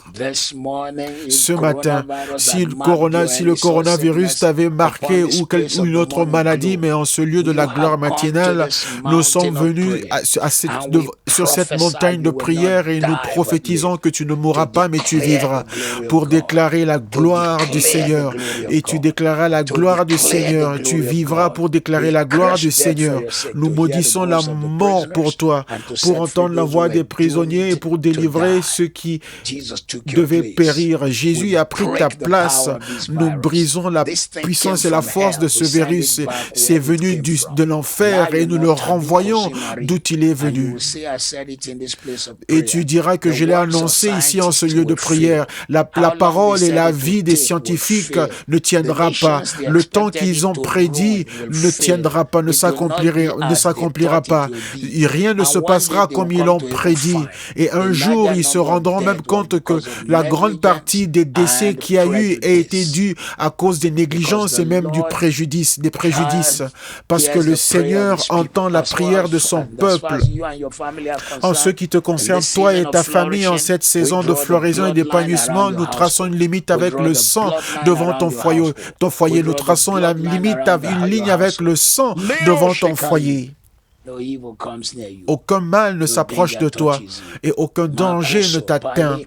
Speaker 1: Ce matin, si le coronavirus t'avait marqué ou une autre maladie, mais en ce lieu de la gloire matinale, nous sommes venus sur cette montagne de prière et nous prophétisons que tu ne mourras pas, mais tu vivras, pour déclarer la gloire du Seigneur. Et tu déclareras la gloire du Seigneur. Tu vivras pour déclarer la gloire du Seigneur. Nous maudissons la mort pour toi, pour entendre la voix des prisonniers et pour délivrer ceux qui devaient périr. Jésus a pris ta place. Nous brisons la puissance et la force de ce virus. C'est venu de l'enfer et nous le renvoyons d'où il est venu. Et tu diras que je l'ai annoncé ici en ce lieu de prière. La parole et la vie des scientifiques ne tiendra pas. Le temps qu'ils ont prédit ne tiendra pas, ne s'accomplira pas. Rien ne se passera comme ils l'ont prédit. Et un jour, ils se rendront même compte que la grande partie des décès qu'il y a eu a été due à cause des négligences et même des préjudices. Parce que le Seigneur entend la prière de son peuple. En ce qui te concerne, toi et ta famille, en cette saison de floraison et d'épanouissement, nous traçons une limite avec le sang devant ton foyer. Nous traçons la limite, une ligne avec le sang devant ton foyer. Aucun mal ne s'approche de toi et aucun danger ne t'atteint.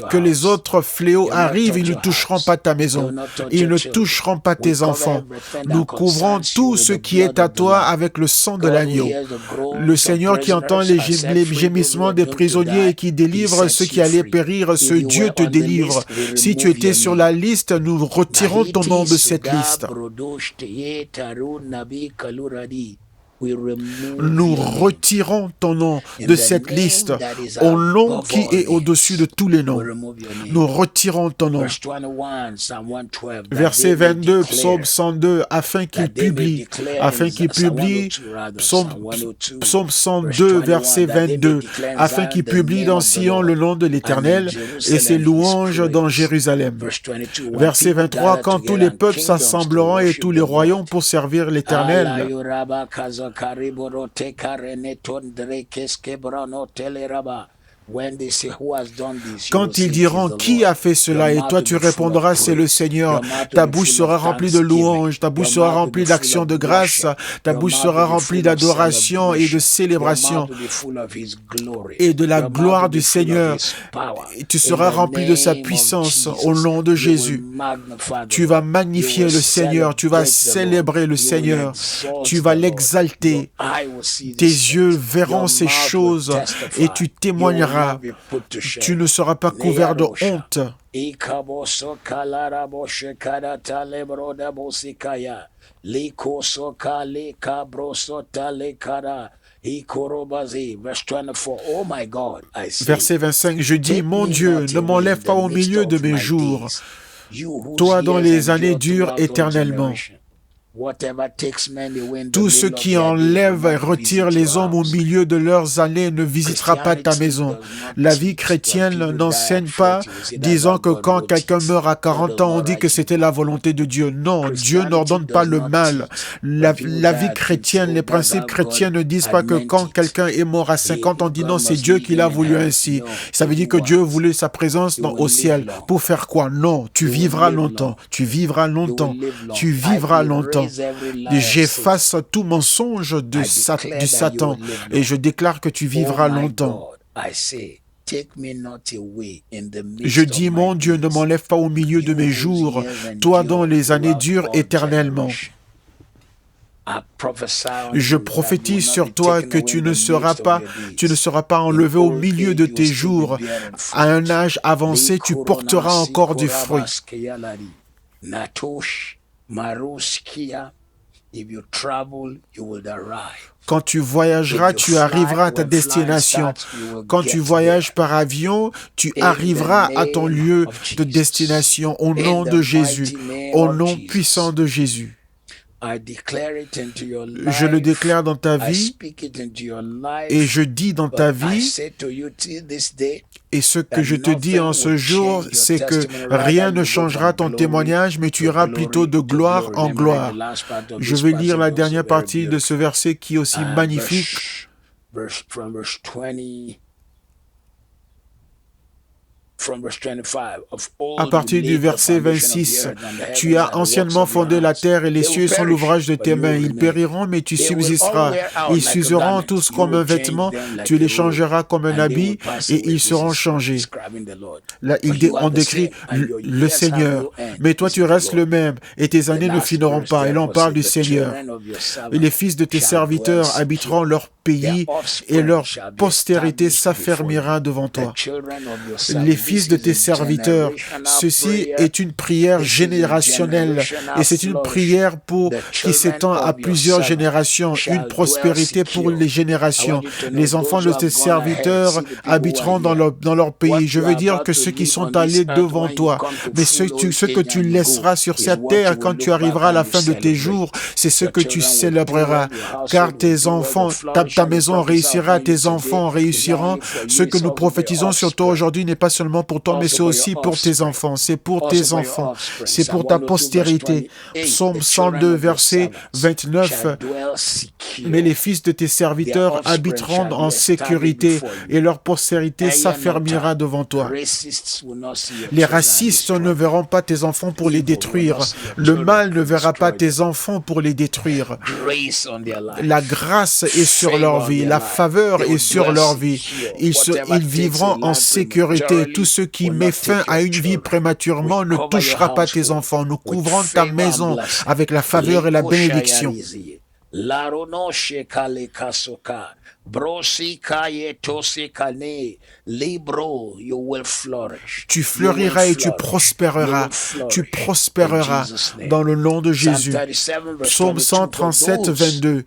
Speaker 1: Que les autres fléaux arrivent, ils ne toucheront pas ta maison, ils ne toucheront pas tes enfants. Nous couvrons tout ce qui est à toi avec le sang de l'agneau. Le Seigneur qui entend les gémissements des prisonniers et qui délivre ceux qui allaient périr, ce Dieu te délivre. Si tu étais sur la liste, nous retirons ton nom de cette liste. Nous retirons ton nom de cette liste au nom qui est au-dessus de tous les noms. Nous retirons ton nom. Verset 22, psaume 102, afin qu'il publie, psaume 102, verset 22, afin qu'il publie dans Sion le nom de l'Éternel et ses louanges dans Jérusalem. Verset 23, quand tous les peuples s'assembleront et tous les royaumes pour servir l'Éternel. Quand ils diront, qui a fait cela? Et toi, tu répondras, c'est le Seigneur. Ta bouche sera remplie de louanges, ta bouche sera remplie d'actions de grâce, ta bouche sera remplie d'adoration et de célébration et de la gloire du Seigneur. Et tu seras rempli de sa puissance au nom de Jésus. Tu vas magnifier le Seigneur, tu vas célébrer le Seigneur, tu vas l'exalter. Tes yeux verront ces choses et tu témoigneras. Tu ne seras pas couvert de honte. Verset 25, je dis, mon Dieu, ne m'enlève pas au milieu de mes jours, toi dont les années durent éternellement. Tout ce qui enlève et retire les hommes au milieu de leurs années ne visitera pas ta maison. La vie chrétienne n'enseigne pas, disant que quand quelqu'un meurt à 40 ans, on dit que c'était la volonté de Dieu. Non, Dieu n'ordonne pas le mal. La vie chrétienne, les principes chrétiens ne disent pas que quand quelqu'un est mort à 50, on dit non, c'est Dieu qui l'a voulu ainsi. Ça veut dire que Dieu voulait sa présence au ciel. Pour faire quoi? Non, tu vivras longtemps, tu vivras longtemps, tu vivras longtemps. J'efface tout mensonge du Satan et je déclare que tu vivras longtemps. Je dis, mon Dieu, ne m'enlève pas au milieu de mes jours, toi dont les années durent éternellement. Je prophétise sur toi que tu ne seras pas enlevé au milieu de tes jours. À un âge avancé, tu porteras encore du fruit. Quand tu voyageras, tu arriveras à ta destination. Quand tu voyages par avion, tu arriveras à ton lieu de destination au nom de Jésus, au nom puissant de Jésus. Je le déclare dans ta vie et je dis dans ta vie, et ce que je te dis en ce jour, c'est que rien ne changera ton témoignage, mais tu iras plutôt de gloire en gloire. Je vais lire la dernière partie de ce verset qui est aussi magnifique. À partir du verset 26, tu as anciennement fondé la terre et les cieux sont l'ouvrage de tes mains. Ils périront, mais tu subsisteras. Ils s'useront tous comme un vêtement, tu les changeras comme un habit et ils seront changés. Là, on décrit le Seigneur. Mais toi, tu restes le même et tes années ne finiront pas. Et là, on parle du Seigneur. Et les fils de tes serviteurs habiteront leur pays et leur postérité s'affermira devant toi. Les fils de tes serviteurs, ceci est une prière générationnelle et c'est une prière qui s'étend à plusieurs générations, une prospérité pour les générations. Les enfants de tes serviteurs habiteront dans leur pays. Je veux dire que ceux qui sont allés devant toi, mais ceux que tu laisseras sur cette terre quand tu arriveras à la fin de tes jours, c'est ce que tu célébreras, car tes enfants, ta maison réussira, tes enfants réussiront. Ce que nous prophétisons sur toi aujourd'hui n'est pas seulement pour toi, mais c'est aussi pour tes enfants. C'est pour tes enfants. C'est pour ta postérité. Psaume 102, verset 29. Mais les fils de tes serviteurs habiteront en sécurité et leur postérité s'affermira devant toi. Les racistes ne verront pas tes enfants pour les détruire. Le mal ne verra pas tes enfants pour les détruire. La grâce est sur leur vie. La faveur est sur leur vie. Ils vivront en sécurité. Tout ce qui met fin à une vie prématurément ne touchera pas tes enfants. Nous couvrons ta maison avec la faveur et la bénédiction. Tu fleuriras et tu prospéreras. Tu prospéreras dans le nom de Jésus. Psaume 137, 22.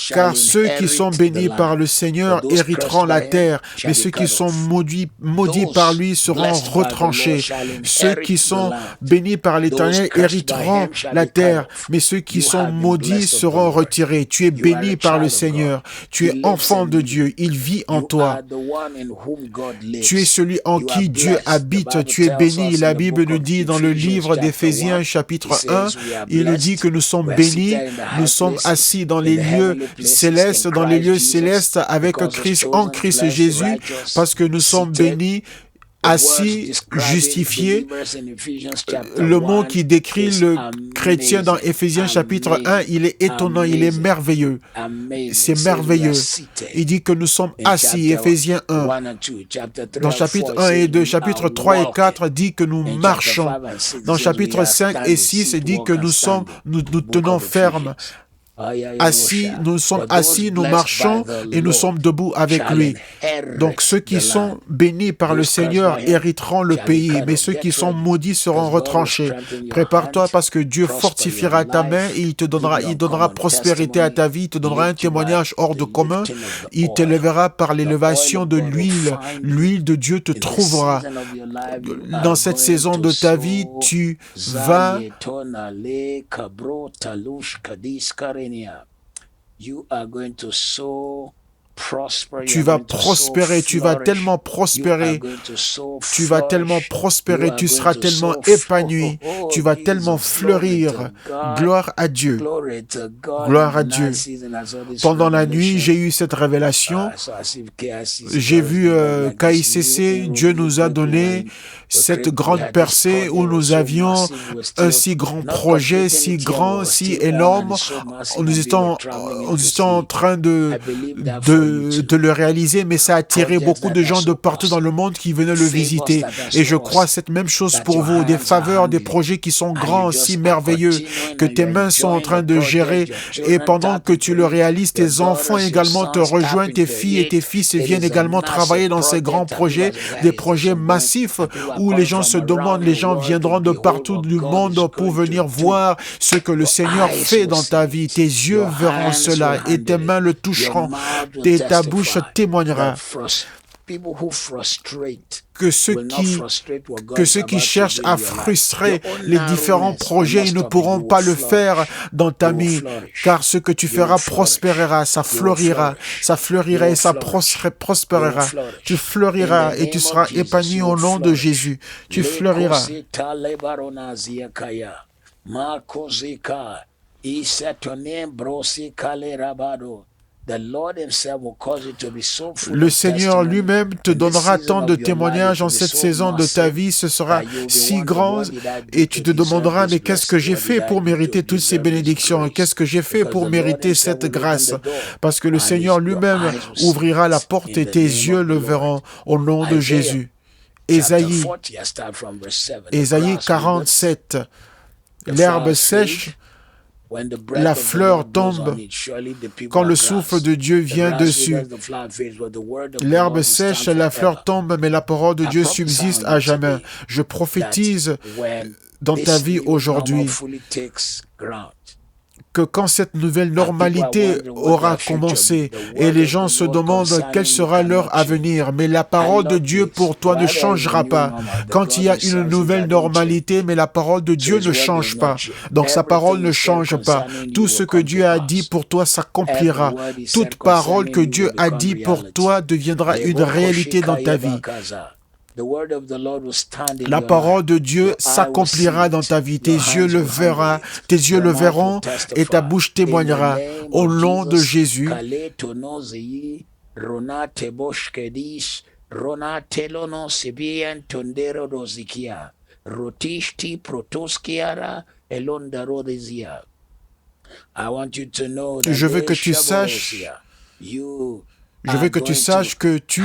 Speaker 1: Car ceux qui sont bénis par le Seigneur hériteront la terre, mais ceux qui sont maudits par lui seront retranchés. Ceux qui sont bénis par l'Éternel hériteront la terre, mais ceux qui sont maudits seront retirés. Tu es béni par le Seigneur. Tu es enfant de Dieu. Il vit en toi. Tu es celui en qui Dieu habite. Tu es béni. La Bible nous dit dans le livre d'Éphésiens chapitre 1, il nous dit que nous sommes bénis. Nous sommes assis dans les lieux célestes, avec Christ, en Christ Jésus, parce que nous sommes bénis, assis, justifiés. Le mot qui décrit le chrétien dans Éphésiens chapitre 1, il est étonnant, il est merveilleux. C'est merveilleux. Il dit que nous sommes assis, Éphésiens 1. Dans chapitre 1 et 2, chapitre 3 et 4 dit que nous marchons. Dans chapitre 5 et 6, il dit que nous tenons ferme. Assis, nous sommes assis, nous marchons et nous sommes debout avec lui. Donc ceux qui sont bénis par le Seigneur hériteront le pays, mais ceux qui sont maudits seront retranchés. Prépare-toi parce que Dieu fortifiera ta main et il donnera prospérité à ta vie, il te donnera un témoignage hors de commun, il t'élèvera par l'élévation de l'huile. L'huile de Dieu te trouvera. Dans cette saison de ta vie, tu vas prospérer, tu vas tellement prospérer, tu seras tellement épanoui, tu vas tellement fleurir. Gloire à Dieu. Gloire à Dieu. Pendant la nuit, j'ai eu cette révélation. J'ai vu KICC, Dieu nous a donné cette grande percée où nous avions un si grand projet, si grand, si énorme. Nous étions en train de le réaliser, mais ça a attiré beaucoup de gens de partout dans le monde qui venaient le visiter. Et je crois cette même chose pour vous, des faveurs, des projets qui sont grands, si merveilleux, que tes mains sont en train de gérer. Et pendant que tu le réalises, tes enfants également te rejoignent, tes filles et tes fils viennent également travailler dans ces grands projets, des projets massifs où les gens se demandent, les gens viendront de partout du monde pour venir voir ce que le Seigneur fait dans ta vie. Tes yeux verront cela et tes mains le toucheront et ta bouche témoignera. Que ceux qui cherchent à frustrer les différents projets, ils ne pourront pas le faire dans ta vie, car ce que tu feras prospérera, ça fleurira et ça prospérera. Tu fleuriras et tu seras épanoui au nom de Jésus. Tu fleuriras. Le Seigneur lui-même te donnera tant de témoignages en cette saison de ta vie, ce sera si grand et tu te demanderas, mais qu'est-ce que j'ai fait pour mériter toutes ces bénédictions? Qu'est-ce que j'ai fait pour mériter cette grâce? Parce que le Seigneur lui-même ouvrira la porte et tes yeux le verront au nom de Jésus. Ésaïe 47, l'herbe sèche, la fleur tombe quand le souffle de Dieu vient dessus. L'herbe sèche, la fleur tombe, mais la parole de Dieu subsiste à jamais. Je prophétise dans ta vie aujourd'hui que quand cette nouvelle normalité aura commencé et les gens se demandent quel sera leur avenir, mais la parole de Dieu pour toi ne changera pas. Quand il y a une nouvelle normalité, mais la parole de Dieu ne change pas. Donc sa parole ne change pas. Tout ce que Dieu a dit pour toi s'accomplira. Toute parole que Dieu a dit pour toi deviendra une réalité dans ta vie. La parole de Dieu s'accomplira dans ta vie. Tes yeux le verront et ta bouche témoignera. Au nom de Jésus. Je veux que tu saches que tu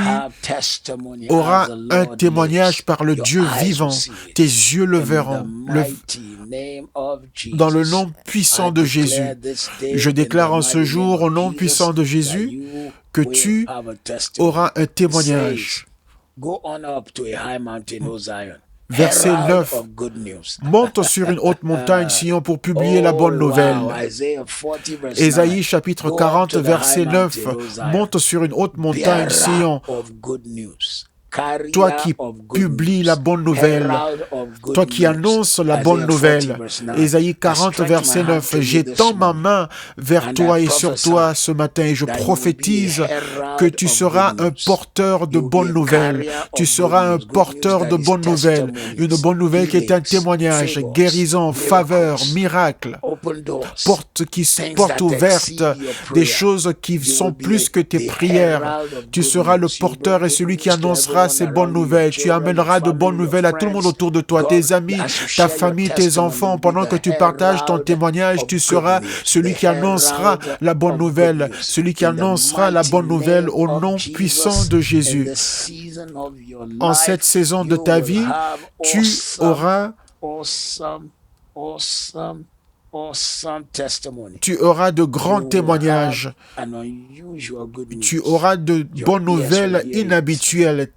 Speaker 1: auras un témoignage par le Dieu vivant. Tes yeux le verront. Dans le nom puissant de Jésus, je déclare en ce jour, au nom puissant de Jésus, que tu auras un témoignage. Verset 9. Monte sur une haute montagne, Sion, pour publier la bonne nouvelle. Ésaïe chapitre 40, verset 9. Monte sur une haute montagne, Sion, toi qui publies la bonne nouvelle, toi qui annonces la bonne nouvelle. Ésaïe 40, verset 9. J'étends ma main vers toi et sur toi ce matin et je prophétise que tu seras un porteur de bonnes nouvelles. Tu seras un porteur de bonnes nouvelles. Une bonne nouvelle qui est un témoignage, guérison, faveur, miracle, porte ouverte, des choses qui sont plus que tes prières. Tu seras le porteur et celui qui annoncera ces bonnes nouvelles. Tu amèneras de bonnes nouvelles à tout le monde autour de toi, tes amis, ta famille, tes enfants. Pendant que tu partages ton témoignage, tu seras celui qui annoncera la bonne nouvelle, celui qui annoncera la bonne nouvelle au nom puissant de Jésus. En cette saison de ta vie, tu auras de grands témoignages. Tu auras de bonnes nouvelles inhabituelles.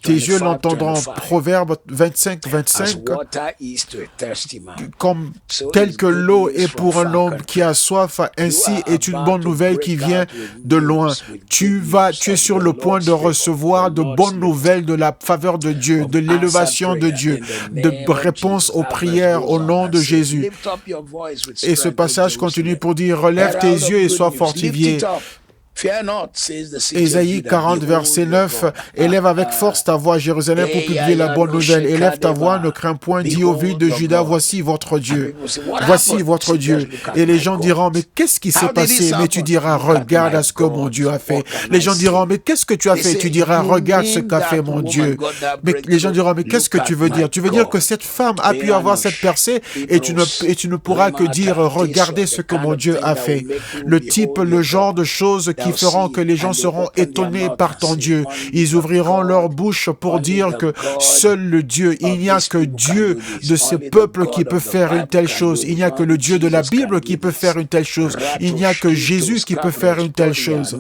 Speaker 1: Tes yeux l'entendront. Proverbe 25, 25. Comme tel que l'eau est pour un homme qui a soif, ainsi est une bonne nouvelle qui vient de loin. Tu es sur le point de recevoir de bonnes nouvelles de la faveur de Dieu, de l'élévation de Dieu, de réponses aux prières au nom de Jésus. Et ce passage continue pour dire, relève tes yeux et sois fortifié. Ésaïe 40, verset 9, élève avec force ta voix, Jérusalem, pour publier la bonne nouvelle. Élève ta voix, ne crains point, dis aux villes de Juda, voici votre Dieu. Voici votre Dieu. Et les gens diront, mais qu'est-ce qui s'est passé? Mais tu diras, regarde à ce que mon Dieu a fait. Les gens diront, mais qu'est-ce que tu as fait? Tu diras, regarde ce qu'a fait mon Dieu. Mais les gens diront, mais qu'est-ce que tu veux dire? Tu veux dire que cette femme a pu avoir cette percée et tu ne pourras que dire, regardez ce que mon Dieu a fait. Le type, le genre de choses qui feront que les gens seront étonnés par ton Dieu. Ils ouvriront leur bouche pour dire que seul le Dieu, il n'y a que Dieu de ce peuple qui peut faire une telle chose. Il n'y a que le Dieu de la Bible qui peut faire une telle chose. Il n'y a que Jésus qui peut faire une telle chose.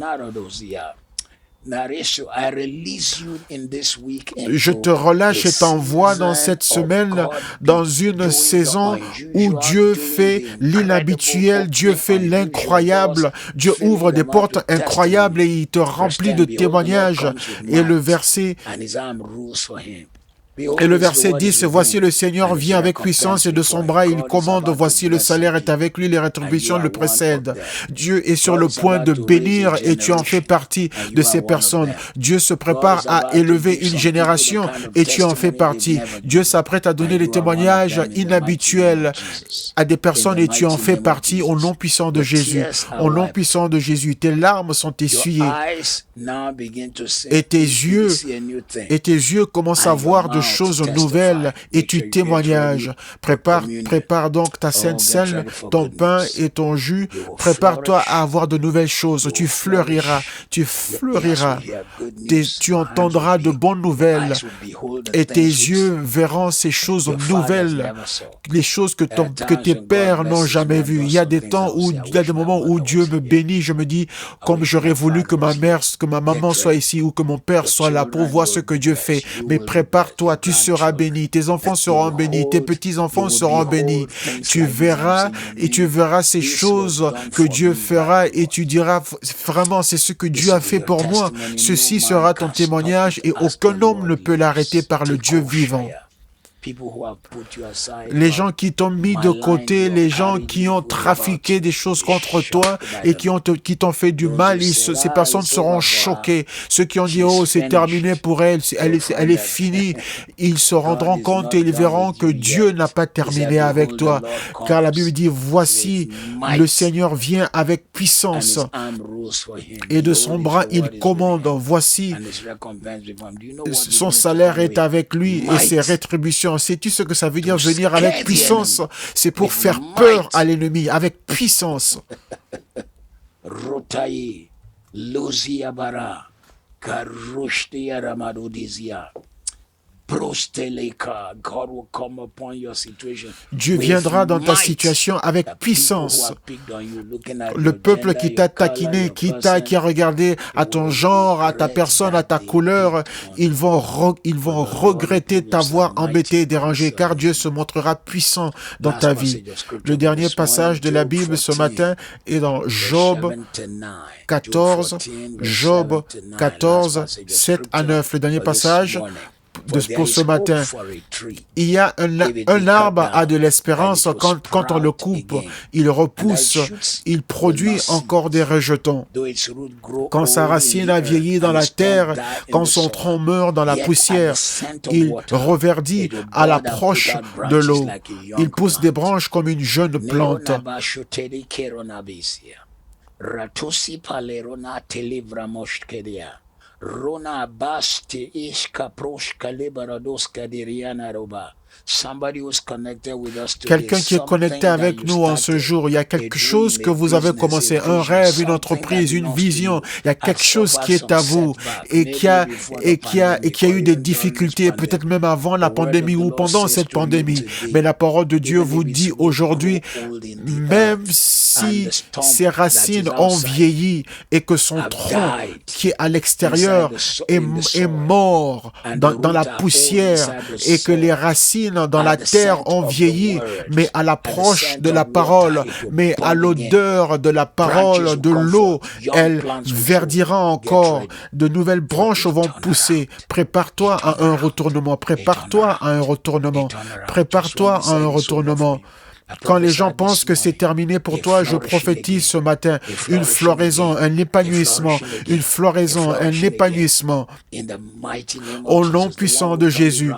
Speaker 1: Je te relâche et t'envoie dans cette semaine, dans une saison où Dieu fait l'inhabituel, Dieu fait l'incroyable, Dieu ouvre des portes incroyables et il te remplit de témoignages. Et le verset 10, voici le Seigneur vient avec puissance et de son bras il commande, voici le salaire est avec lui, les rétributions le précèdent. Dieu est sur le point de bénir et tu en fais partie de ces personnes. Dieu se prépare à élever une génération et tu en fais partie. Dieu s'apprête à donner des témoignages inhabituels à des personnes et tu en fais partie au nom puissant de Jésus. Au nom puissant de Jésus, tes larmes sont essuyées et tes yeux commencent à voir de choses nouvelles et tu témoignages. Prépare donc ta sainte scène, ton pain et ton jus. Prépare-toi à avoir de nouvelles choses. Tu fleuriras. Tu entendras de bonnes nouvelles et tes yeux verront ces choses nouvelles, les choses que tes pères n'ont jamais vues. Il y a des moments où Dieu me bénit. Je me dis, comme j'aurais voulu que ma maman soit ici ou que mon père soit là pour voir ce que Dieu fait. Mais prépare-toi, tu seras béni, tes enfants seront bénis, tes petits-enfants seront bénis. Tu verras ces choses que Dieu fera et tu diras vraiment c'est ce que Dieu a fait pour moi. Ceci sera ton témoignage et aucun homme ne peut l'arrêter par le Dieu vivant. Les gens qui t'ont mis de côté, les gens qui ont trafiqué des choses contre toi et qui t'ont fait du mal, ces personnes seront choquées. Ceux qui ont dit, oh, c'est terminé pour elle est finie, ils se rendront compte et ils verront que Dieu n'a pas terminé avec toi. Car la Bible dit, voici, le Seigneur vient avec puissance et de son bras il commande. Voici, son salaire est avec lui et ses rétributions. Sais-tu ce que ça veut dire venir avec puissance? C'est pour faire peur à l'ennemi, avec puissance. Dieu viendra dans ta situation avec puissance. Le peuple qui t'a taquiné, qui a regardé à ton genre, à ta personne, à ta couleur, ils vont regretter t'avoir embêté et dérangé, car Dieu se montrera puissant dans ta vie. Le dernier passage de la Bible ce matin est dans Job 14, 7 à 9. Le dernier passage pour ce matin. Il y a un arbre a de l'espérance quand on le coupe, il repousse, il produit encore des rejetons. Quand sa racine a vieilli dans la terre, quand son tronc meurt dans la poussière, il reverdit à l'approche de l'eau. Il pousse des branches comme une jeune plante.
Speaker 2: Rona baste ishka proshka liberadoska diriana roba.
Speaker 1: Quelqu'un qui est connecté avec nous en ce jour, il y a quelque chose que vous avez commencé, un rêve, une entreprise, une vision, il y a quelque chose qui est à vous et qui a eu des difficultés, peut-être même avant la pandémie ou pendant cette pandémie. Mais la parole de Dieu vous dit aujourd'hui, même si ses racines ont vieilli et que son tronc qui est à l'extérieur est mort dans la poussière et que les racines dans la terre ont vieilli, mais à l'approche de la parole, mais à l'odeur de la parole, de l'eau, elle verdira encore. De nouvelles branches vont pousser. Prépare-toi à un retournement. Prépare-toi à un retournement. Prépare-toi à un retournement. Quand les gens pensent que c'est terminé pour toi, je prophétise ce matin une floraison, un épanouissement, une floraison, un épanouissement. Au nom puissant de Jésus,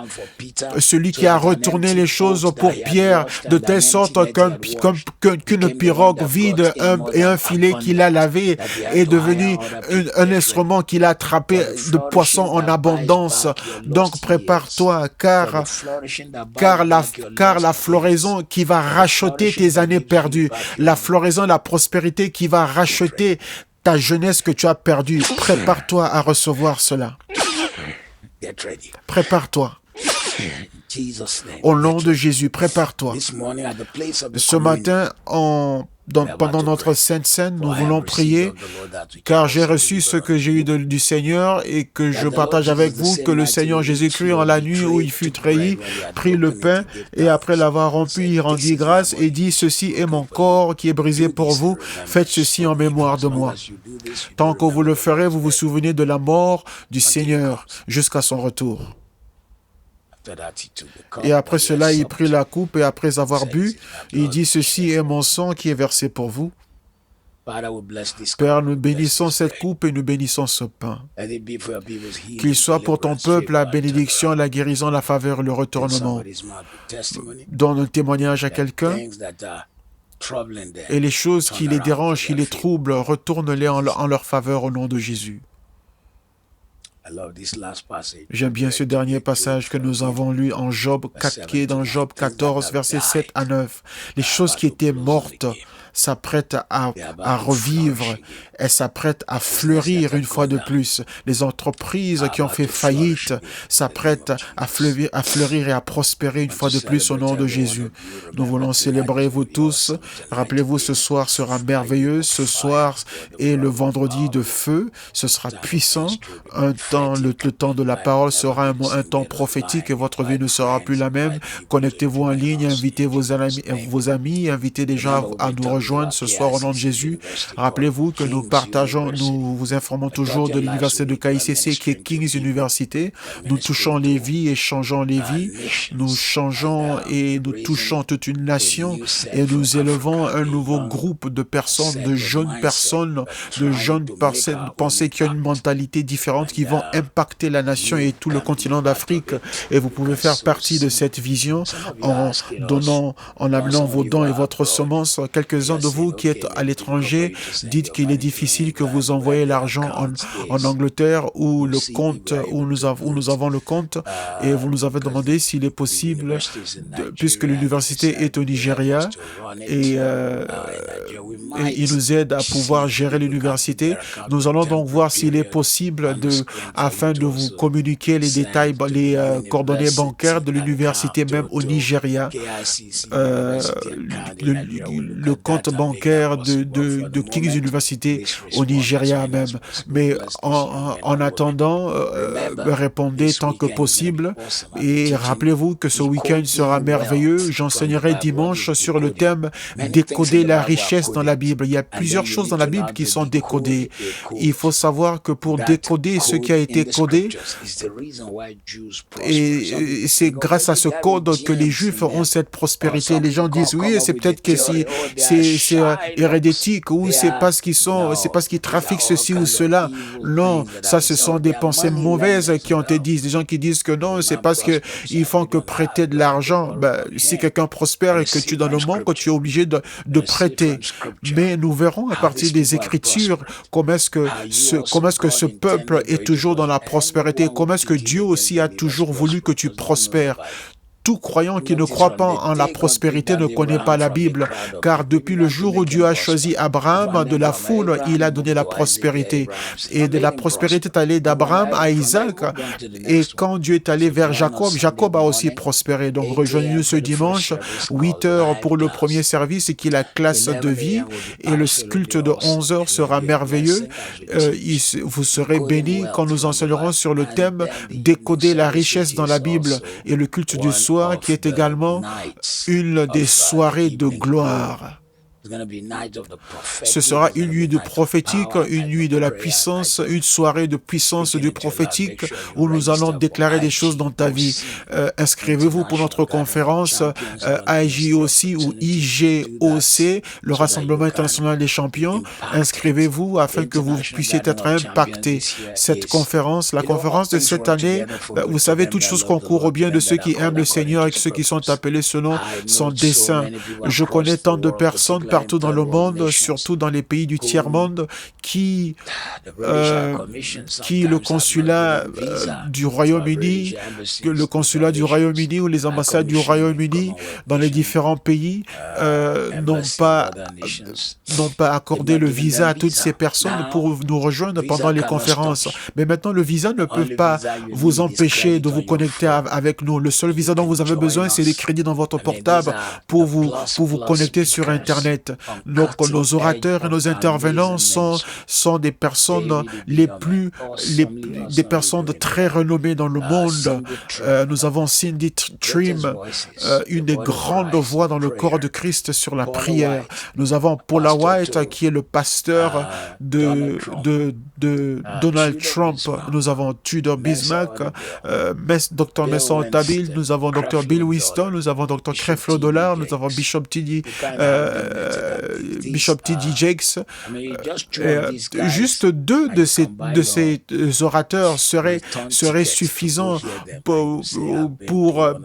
Speaker 1: celui qui a retourné les choses pour Pierre, de telle sorte qu'une pirogue vide et un filet qu'il a lavé est devenu un instrument qu'il a attrapé de poissons en abondance. Donc prépare-toi, car la floraison qui va racheter tes années perdues, la floraison, la prospérité qui va racheter ta jeunesse que tu as perdue. Prépare-toi à recevoir cela. Prépare-toi. Au nom de Jésus, prépare-toi. Ce matin, pendant notre Sainte Seine, nous voulons prier, car j'ai reçu ce que j'ai eu du Seigneur et que je partage avec vous, que le Seigneur Jésus-Christ, en la nuit où il fut trahi, prit le pain et après l'avoir rompu, il rendit grâce et dit, « Ceci est mon corps qui est brisé pour vous, faites ceci en mémoire de moi. » Tant que vous le ferez, vous vous souvenez de la mort du Seigneur jusqu'à son retour. Et après cela, il prit la coupe et après avoir bu, il dit, « Ceci est mon sang qui est versé pour vous. » Père, nous bénissons cette coupe et nous bénissons ce pain. Qu'il soit pour ton peuple la bénédiction, la guérison, la faveur, le retournement. Donne un témoignage à quelqu'un et les choses qui les dérangent, qui les troublent, retourne-les en leur faveur au nom de Jésus. J'aime bien ce dernier passage que nous avons lu en Job 4, qui est dans Job 14, versets 7 à 9. Les choses qui étaient mortes s'apprêtent à revivre, elles s'apprêtent à fleurir une fois de plus. Les entreprises qui ont fait faillite s'apprêtent à fleurir et à prospérer une fois de plus au nom de Jésus. Nous voulons célébrer vous tous. Rappelez-vous, ce soir sera merveilleux. Ce soir est le vendredi de feu. Ce sera puissant. Le temps de la parole sera un temps prophétique et votre vie ne sera plus la même. Connectez-vous en ligne, invitez vos amis, invitez des gens à nous rejoindre ce soir au nom de Jésus. Rappelez-vous que nous vous informons toujours de l'université de KICC qui est King's University. Nous touchons les vies et changeons les vies. Nous changeons et nous touchons toute une nation et nous élevons un nouveau groupe de personnes, de jeunes pensées qui ont une mentalité différente, qui vont impacter la nation et tout le continent d'Afrique. Et vous pouvez faire partie de cette vision en amenant vos dons et votre semence. Quelques-uns quelques-uns de vous qui êtes à l'étranger, dites qu'il est difficile que vous envoyez l'argent en Angleterre où le compte, où nous avons le compte, et vous nous avez demandé s'il est possible, puisque l'université est au Nigeria, et il nous aide à pouvoir gérer l'université. Nous allons donc voir s'il est possible afin de vous communiquer les détails, les coordonnées bancaires de l'université même au Nigeria, le compte bancaire de King's University au Nigeria même. Mais en attendant, répondez tant que possible, et rappelez-vous que ce week-end sera merveilleux. J'enseignerai dimanche sur le thème décoder la richesse dans la Bible. Il y a plusieurs choses dans la Bible qui sont décodées. Il faut savoir que pour décoder ce qui a été codé, et c'est grâce à ce code que les Juifs ont cette prospérité. Les gens disent oui, c'est peut-être que c'est hérédétique, ou c'est parce qu'ils trafiquent ceci ou cela. Non, ça ce sont des pensées mauvaises qui ont été dites. Des gens qui disent que non, c'est parce qu'ils font que prêter de l'argent. Si quelqu'un prospère et que tu es dans le manque, tu es obligé de prêter. Mais nous verrons à partir des Écritures comment est-ce que ce peuple est toujours dans la prospérité, comment est-ce que Dieu aussi a toujours voulu que tu prospères. Tout croyant qui ne croit pas en la prospérité ne connaît pas la Bible, car depuis le jour où Dieu a choisi Abraham de la foule, il a donné la prospérité. Et de la prospérité est allée d'Abraham à Isaac, et quand Dieu est allé vers Jacob, Jacob a aussi prospéré. Donc rejoignez-nous ce dimanche, 8 heures pour le premier service, qui est la classe de vie, et le culte de 11 heures sera merveilleux. Vous serez bénis quand nous enseignerons sur le thème décoder la richesse dans la Bible, et le culte du soir, qui est également une des soirées de gloire. Ce sera une nuit de prophétique, une nuit de la puissance, une soirée de puissance du prophétique où nous allons déclarer des choses dans ta vie. Inscrivez-vous pour notre conférence AJOC ou IGOC, le Rassemblement international des champions. Inscrivez-vous afin que vous puissiez être impactés. Cette conférence, la conférence de cette année, vous savez, toutes choses concourent au bien de ceux qui aiment le Seigneur et ceux qui sont appelés selon son dessein. Je connais tant de personnes partout dans le monde, surtout dans les pays du tiers-monde, qui le consulat du Royaume-Uni, ou les ambassades du Royaume-Uni dans les différents pays n'ont pas accordé le visa à toutes ces personnes pour nous rejoindre pendant les conférences. Mais maintenant, le visa ne peut pas vous empêcher de vous connecter avec nous. Le seul visa dont vous avez besoin, c'est les crédits dans votre portable pour vous connecter sur Internet. Donc, nos orateurs et nos intervenants sont des personnes des personnes très renommées dans le monde. Nous avons Cindy Trim, une des grandes voix dans le corps de Christ sur la prière. Nous avons Paula White, qui est le pasteur de Donald Trump. Nous avons Tudor Bismarck, Dr. Messon Otabil, nous avons Dr. Bill Winston, nous avons Dr. Creflo Dollar, nous avons Bishop T.D. Jakes. Juste deux de ces orateurs seraient suffisants pour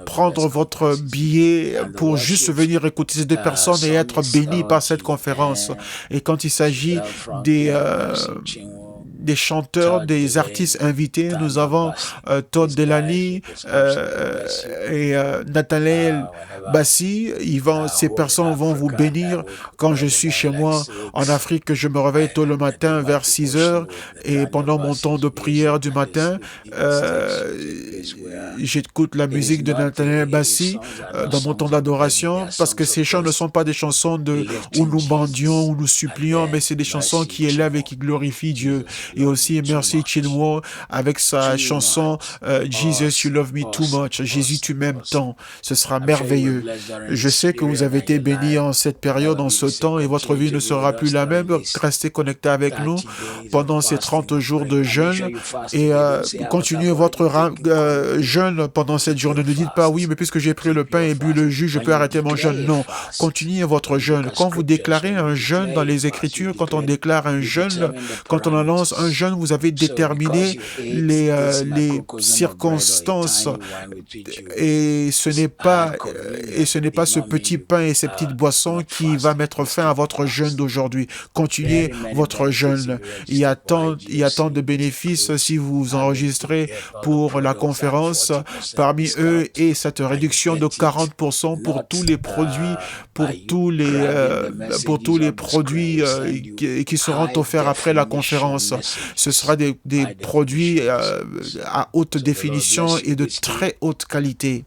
Speaker 1: prendre votre billet, pour juste venir écouter ces deux personnes et être bénis par cette conférence. Et quand il s'agit des chanteurs, des artistes invités, nous avons Todd Delany et Nathaniel Bassi. Ces personnes vont vous bénir. Quand je suis chez moi en Afrique, je me réveille tôt le matin vers 6 heures, et pendant mon temps de prière du matin, j'écoute la musique de Nathaniel Bassi dans mon temps d'adoration, parce que ces chants ne sont pas des chansons où nous mendions, où nous supplions, mais c'est des chansons qui élèvent et qui glorifient Dieu. Et aussi Mercy Chinwo avec sa chanson Jesus You Love Me Too Much, Jésus tu m'aimes tant. Ce sera merveilleux. Je sais que vous avez été bénis en cette période, en ce temps, et votre vie ne sera plus la même. Restez connectés avec nous pendant ces 30 jours de jeûne, et continuez votre jeûne pendant cette journée. Ne dites pas oui, mais puisque j'ai pris le pain et bu le jus, je peux arrêter mon jeûne. Non, continuez votre jeûne. Quand vous déclarez un jeûne dans les Écritures, quand on déclare un jeûne, quand on annonce un un jeûne, vous avez déterminé les circonstances et ce n'est pas ce petit pain et ces petites boissons qui va mettre fin à votre jeûne d'aujourd'hui. Continuez votre jeûne. Il y a tant de bénéfices si vous vous enregistrez pour la conférence. Parmi eux, et cette réduction de 40% pour tous les produits, pour tous les produits qui seront offerts après la conférence. Ce sera des produits à haute définition et de très haute qualité.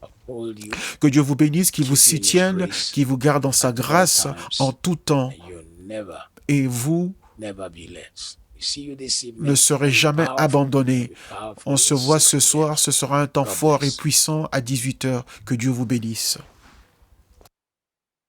Speaker 1: Que Dieu vous bénisse, qu'il vous soutienne, qu'il vous garde dans sa grâce en tout temps. Et vous ne serez jamais abandonné. On se voit ce soir, ce sera un temps fort et puissant à 18h. Que Dieu vous bénisse.